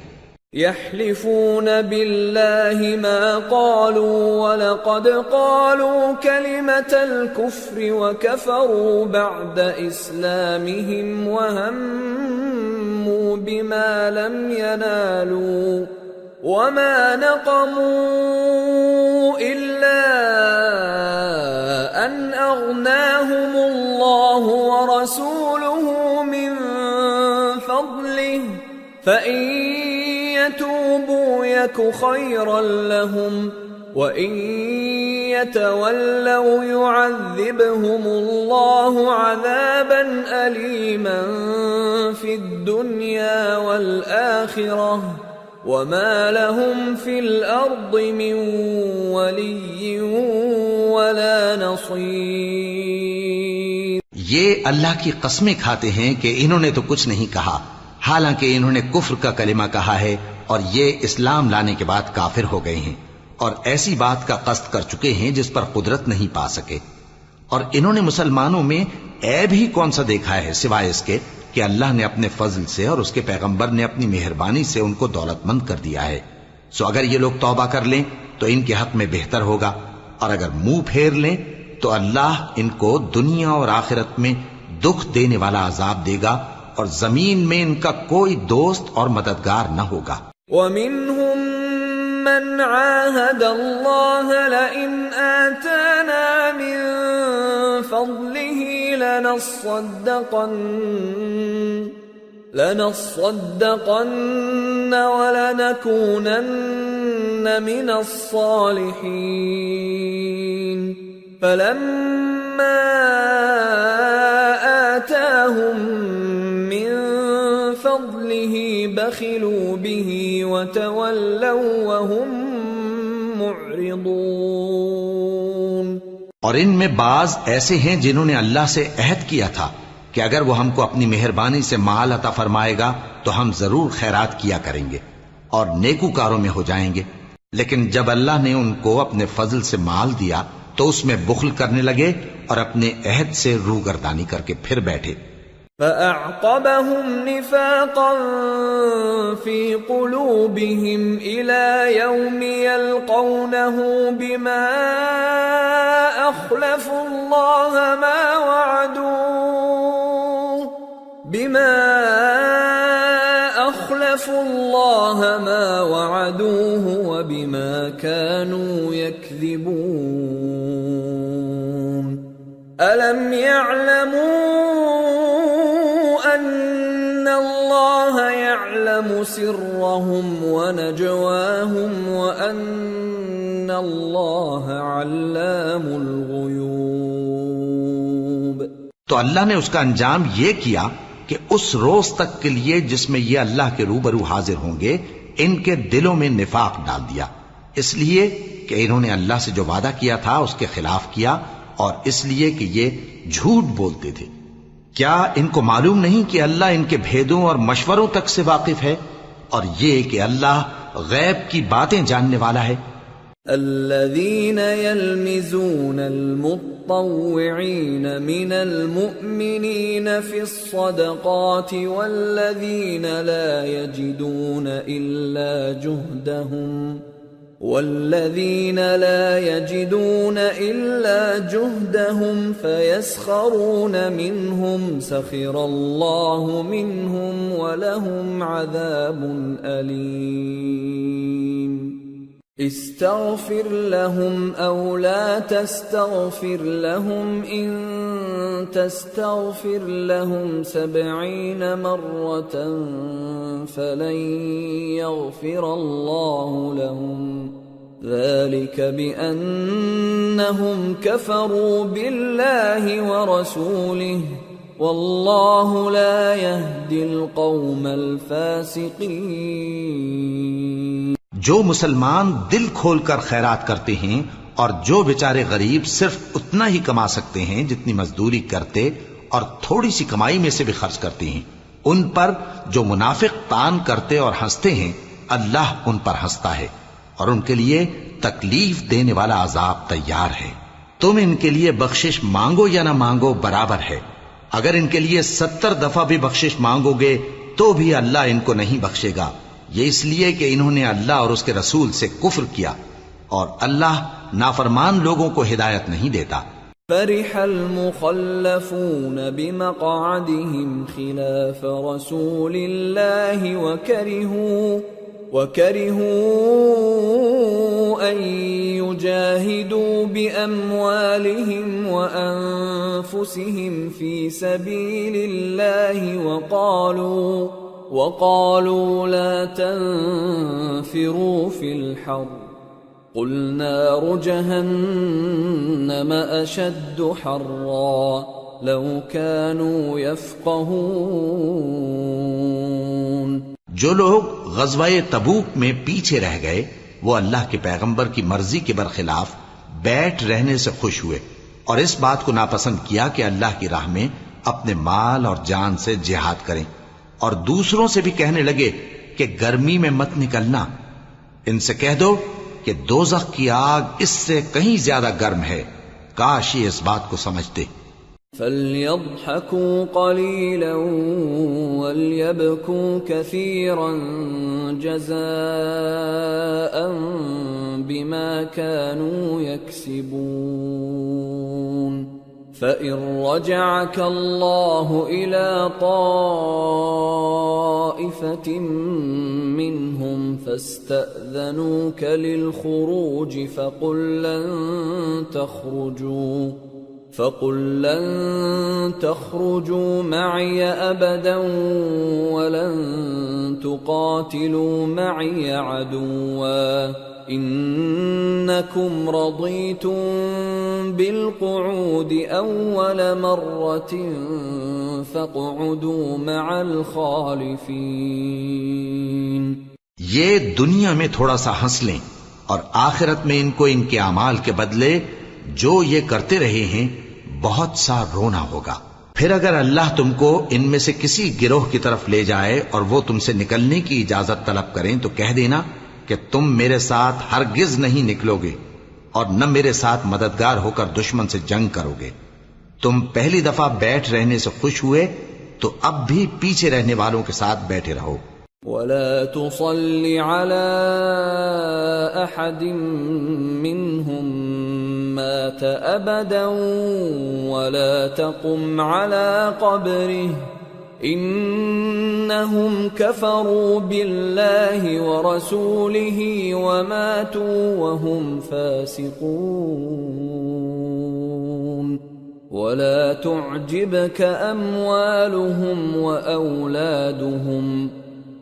يحلفون بالله ما قالوا ولقد قالوا كلمة الكفر وكفروا بعد إسلامهم وهموا بما لم ينالوا وما نقموا إلا أن أغناهم الله ورسوله من فضله فإن يتوبوا يك خيرا لهم وإن يتولوا يعذبهم الله عذابا أليما في الدنيا والآخرة وما لهم في الأرض من ولي ولا نصير۔ یہ اللہ کی قسمیں کھاتے ہیں کہ انہوں نے تو کچھ نہیں کہا، حالانکہ انہوں نے کفر کا کلمہ کہا ہے اور یہ اسلام لانے کے بعد کافر ہو گئے ہیں، اور ایسی بات کا قصد کر چکے ہیں جس پر قدرت نہیں پا سکے۔ اور انہوں نے مسلمانوں میں عیب ہی کون سا دیکھا ہے سوائے اس کے کہ اللہ نے اپنے فضل سے اور اس کے پیغمبر نے اپنی مہربانی سے ان کو دولت مند کر دیا ہے۔ سو اگر یہ لوگ توبہ کر لیں تو ان کے حق میں بہتر ہوگا، اور اگر منہ پھیر لیں تو اللہ ان کو دنیا اور آخرت میں دکھ دینے والا عذاب دے گا، اور زمین میں ان کا کوئی دوست اور مددگار نہ ہوگا۔ وَمِنْهُمْ مَنْ عَاهَدَ اللَّهَ لَئِنْ آتَانَا مِنْ فَضْلِهِ لنصدقن ولنكونن من الصالحين فلما آتاهم من فضله بخلوا به وتولوا وهم معرضون۔ اور ان میں بعض ایسے ہیں جنہوں نے اللہ سے عہد کیا تھا کہ اگر وہ ہم کو اپنی مہربانی سے مال عطا فرمائے گا تو ہم ضرور خیرات کیا کریں گے اور نیکوکاروں میں ہو جائیں گے، لیکن جب اللہ نے ان کو اپنے فضل سے مال دیا تو اس میں بخل کرنے لگے اور اپنے عہد سے روگردانی کر کے پھر بیٹھے۔ فأعقبهم نفاقا في قلوبهم إلى يوم يلقونه بما أخلفوا الله ما وعدوه وبما كانوا يكذبون ألم يعلموا أن الله يعلم سرهم ونجواهم وأن الله علام الغيوب۔ تو اللہ نے اس کا انجام یہ کیا کہ اس روز تک کے لیے جس میں یہ اللہ کے روبرو حاضر ہوں گے ان کے دلوں میں نفاق ڈال دیا، اس لیے کہ انہوں نے اللہ سے جو وعدہ کیا تھا اس کے خلاف کیا، اور اس لیے کہ یہ جھوٹ بولتے تھے۔ کیا ان کو معلوم نہیں کہ اللہ ان کے بھیدوں اور مشوروں تک سے واقف ہے، اور یہ کہ اللہ غیب کی باتیں جاننے والا ہے۔ الذين يلمزون المطوعين من المؤمنين في الصدقات والذين لا يجدون إلا جهدهم فيسخرون منهم سخر الله منهم ولهم عذاب أليم استغفر لهم أو لا تستغفر لهم إن تستغفر لهم 70 مرة فلن يغفر الله لهم ذلك بأنهم كفروا بالله ورسوله والله لا يهدي القوم الفاسقين۔ جو مسلمان دل کھول کر خیرات کرتے ہیں اور جو بیچارے غریب صرف اتنا ہی کما سکتے ہیں جتنی مزدوری کرتے اور تھوڑی سی کمائی میں سے بھی خرچ کرتے ہیں، ان پر جو منافق تان کرتے اور ہنستے ہیں اللہ ان پر ہنستا ہے اور ان کے لیے تکلیف دینے والا عذاب تیار ہے۔ تم ان کے لیے بخشش مانگو یا نہ مانگو برابر ہے، اگر ان کے لیے 70 دفعہ بھی بخشش مانگو گے تو بھی اللہ ان کو نہیں بخشے گا، یہ اس لیے کہ انہوں نے اللہ اور اس کے رسول سے کفر کیا، اور اللہ نافرمان لوگوں کو ہدایت نہیں دیتا۔ فرح المخلفون بمقعدهم خلاف رسول الله وكرهوا أن يجاهدوا بأموالهم وأنفسهم في سبيل الله وقالوا لا تنفروا في الحر قل نار جهنم أشد حرا لو كانوا يفقهون۔ جو لوگ غزوہ تبوک میں پیچھے رہ گئے وہ اللہ کے پیغمبر کی مرضی کے برخلاف بیٹھ رہنے سے خوش ہوئے اور اس بات کو ناپسند کیا کہ اللہ کی راہ میں اپنے مال اور جان سے جہاد کریں، اور دوسروں سے بھی کہنے لگے کہ گرمی میں مت نکلنا۔ ان سے کہہ دو کہ دوزخ کی آگ اس سے کہیں زیادہ گرم ہے، کاش یہ اس بات کو سمجھتے۔ فَلْيَضْحَكُوا قَلِيلًا وَلْيَبْكُوا كَثِيرًا جَزَاءً بِمَا كَانُوا يَكْسِبُونَ فَإِن رَّجَعَكَ اللَّهُ إِلَى طَائِفَةٍ مِّنْهُمْ فَاسْتَأْذَنُوكَ لِلْخُرُوجِ فَقُل لَّن تَخْرُجُوا فقل لن تخرجوا معي أبدا ولن تقاتلوا معي عدوا إنكم رضيتم بالقعود أول مرة فاقعدوا مع الخالفين. یہ دنیا میں تھوڑا سا ہنس لیں اور آخرت میں ان کو ان کے اعمال کے بدلے جو یہ کرتے رہے ہیں بہت سا رونا ہوگا. پھر اگر اللہ تم کو ان میں سے کسی گروہ کی طرف لے جائے اور وہ تم سے نکلنے کی اجازت طلب کریں تو کہہ دینا کہ تم میرے ساتھ ہرگز نہیں نکلو گے اور نہ میرے ساتھ مددگار ہو کر دشمن سے جنگ کرو گے. تم پہلی دفعہ بیٹھ رہنے سے خوش ہوئے تو اب بھی پیچھے رہنے والوں کے ساتھ بیٹھے رہو. ولا تصل على أحد منهم مات أبدا ولا تقم على قبره إنهم كفروا بالله ورسوله وماتوا وهم فاسقون. ولا تعجبك أموالهم وأولادهم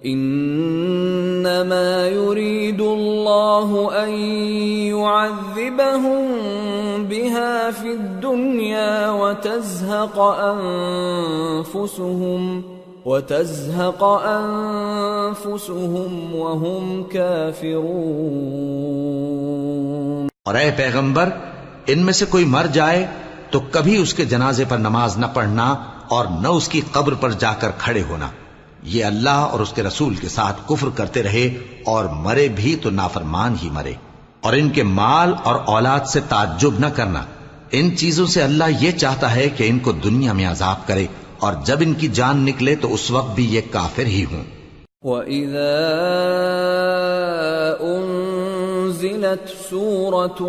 إنما يريد الله أن يعذبهم بها في الدنيا وتزهق أنفسهم وهم كافرون. اور اے پیغمبر ان میں سے کوئی مر جائے تو کبھی اس کے جنازے پر نماز نہ پڑھنا اور نہ اس کی قبر پر جا کر کھڑے ہونا. یہ اللہ اور اس کے رسول کے ساتھ کفر کرتے رہے اور مرے بھی تو نافرمان ہی مرے. اور ان کے مال اور اولاد سے تعجب نہ کرنا. ان چیزوں سے اللہ یہ چاہتا ہے کہ ان کو دنیا میں عذاب کرے اور جب ان کی جان نکلے تو اس وقت بھی یہ کافر ہی ہوں. وَإِذَا أُنزِلَتْ سُورَةٌ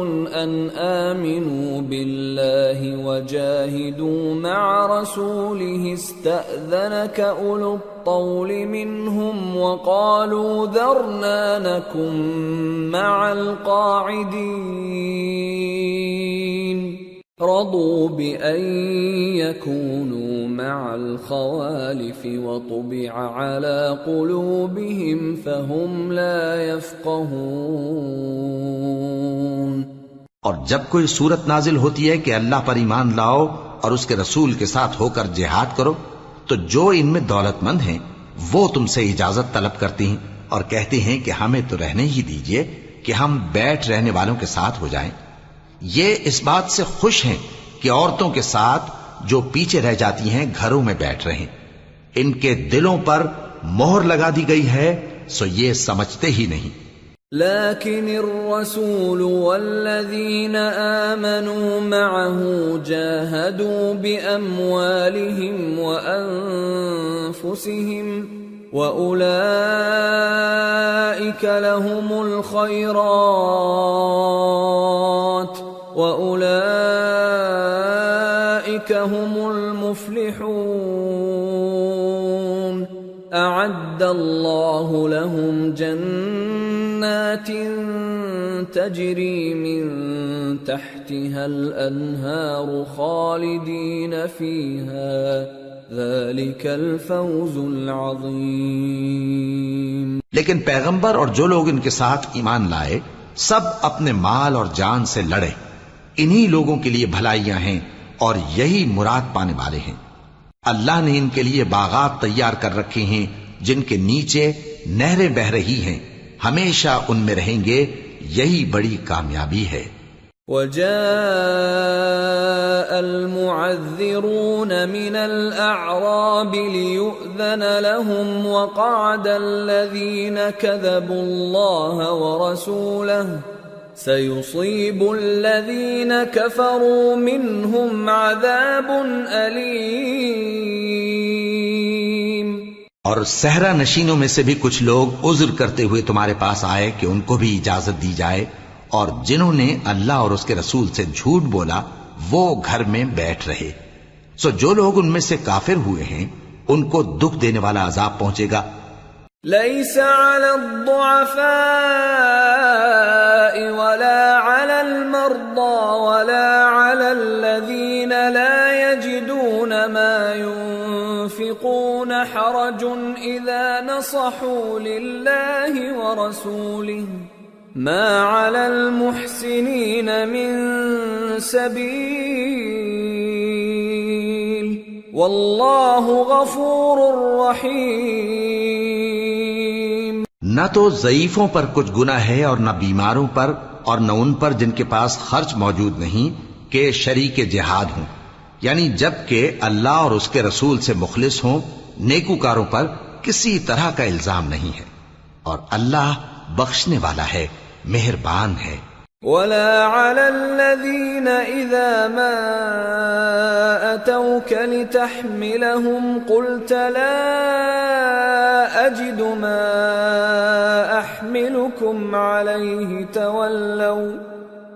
أَنْ آمِنُوا بِاللَّهِ وَجَاهِدُوا مَعَ رَسُولِهِ اسْتَأْذَنَكَ أُولُو الطَّوْلِ مِنْهُمْ وَقَالُوا ذَرْنَا نَكُنْ مَعَ الْقَاعِدِينَ رضوا بأن يكونوا مع الخوالف وطبع على قلوبهم فهم لا يفقهون. اور جب کوئی صورت نازل ہوتی ہے کہ اللہ پر ایمان لاؤ اور اس کے رسول کے ساتھ ہو کر جہاد کرو تو جو ان میں دولت مند ہیں وہ تم سے اجازت طلب کرتی ہیں اور کہتے ہیں کہ ہمیں تو رہنے ہی دیجئے کہ ہم بیٹھ رہنے والوں کے ساتھ ہو جائیں. یہ اس بات سے خوش ہیں کہ عورتوں کے ساتھ جو پیچھے رہ جاتی ہیں گھروں میں بیٹھ رہیں. ان کے دلوں پر مہر لگا دی گئی ہے سو یہ سمجھتے ہی نہیں. لكن الرسول والذين آمنوا معه جاهدوا بأموالهم وأنفسهم وأولئك لهم الخيرات وأولئك هم المفلحون. أعد الله لهم جنات تجري من تحتها الأنهار خالدين فيها ذلك الفوز العظیم. لیکن پیغمبر اور جو لوگ ان کے ساتھ ایمان لائے سب اپنے مال اور جان سے لڑے. انہی لوگوں کے لیے بھلائیاں ہیں اور یہی مراد پانے والے ہیں. اللہ نے ان کے لیے باغات تیار کر رکھے ہیں جن کے نیچے نہریں بہ رہی ہیں. ہمیشہ ان میں رہیں گے. یہی بڑی کامیابی ہے. وَجَاءَ الْمُعَذِّرُونَ مِنَ الْأَعْرَابِ لِيُؤْذَنَ لَهُمْ وَقَعَدَ الَّذِينَ كَذَبُوا اللَّهَ وَرَسُولَهُ سَيُصِيبُ الَّذِينَ كَفَرُوا مِنْهُمْ عَذَابٌ أَلِيمٌ. اور صحرا نشینوں میں سے بھی کچھ لوگ عذر کرتے ہوئے تمہارے پاس آئے کہ ان کو بھی اجازت دی جائے اور جنہوں نے اللہ اور اس کے رسول سے جھوٹ بولا وہ گھر میں بیٹھ رہے. سو جو لوگ ان میں سے کافر ہوئے ہیں ان کو دکھ دینے والا عذاب پہنچے گا. ليس على الضعفاء ولا على المرضى ولا على على الذين لا يجدون ما ينفقون حرج إذا نصحوا لله ورسوله ما على المحسنين من سبيل والله غفور رحيم۔ نہ تو ضعیفوں پر کچھ گناہ ہے اور نہ بیماروں پر اور نہ ان پر جن کے پاس خرچ موجود نہیں کہ شریک جہاد ہوں، یعنی جب کہ اللہ اور اس کے رسول سے مخلص ہوں، نیکوکاروں پر کسی طرح کا الزام نہیں ہے، اور اللہ بخشنے والا ہے، مہربان ہے۔ ولا على الذين إذا ما أتوك لتحملهم قلت لا أجد ما أحملكم عليه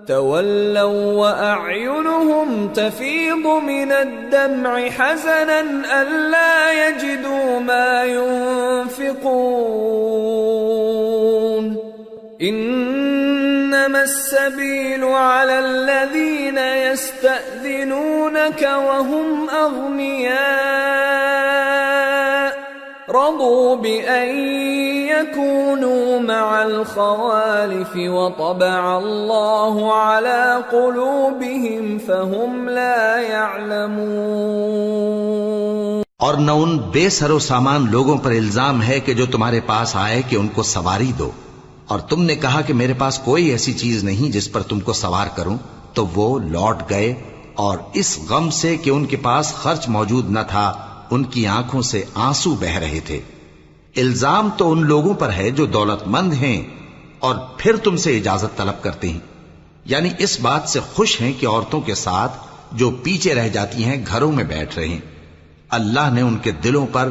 تولوا وأعينهم تفيض من الدمع حزنا ألا يجدوا ما ينفقون إنما السبيل على الذين يستأذنونك وهم أغنياء رضوا بأن يكونوا مع الخوالف وطبع الله على قلوبهم فهم لا يعلمون۔ اور نہ ان بے سر و سامان لوگوں پر الزام ہے کہ جو تمہارے پاس آئے کہ ان کو سواری دو، اور تم نے کہا کہ میرے پاس کوئی ایسی چیز نہیں جس پر تم کو سوار کروں، تو وہ لوٹ گئے، اور اس غم سے کہ ان کے پاس خرچ موجود نہ تھا ان کی آنکھوں سے آنسو بہ رہے تھے۔ الزام تو ان لوگوں پر ہے جو دولت مند ہیں اور پھر تم سے اجازت طلب کرتے ہیں، یعنی اس بات سے خوش ہیں کہ عورتوں کے ساتھ جو پیچھے رہ جاتی ہیں گھروں میں بیٹھ رہے ہیں۔ اللہ نے ان کے دلوں پر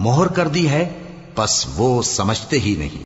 مہر کر دی ہے، پس وہ سمجھتے ہی نہیں۔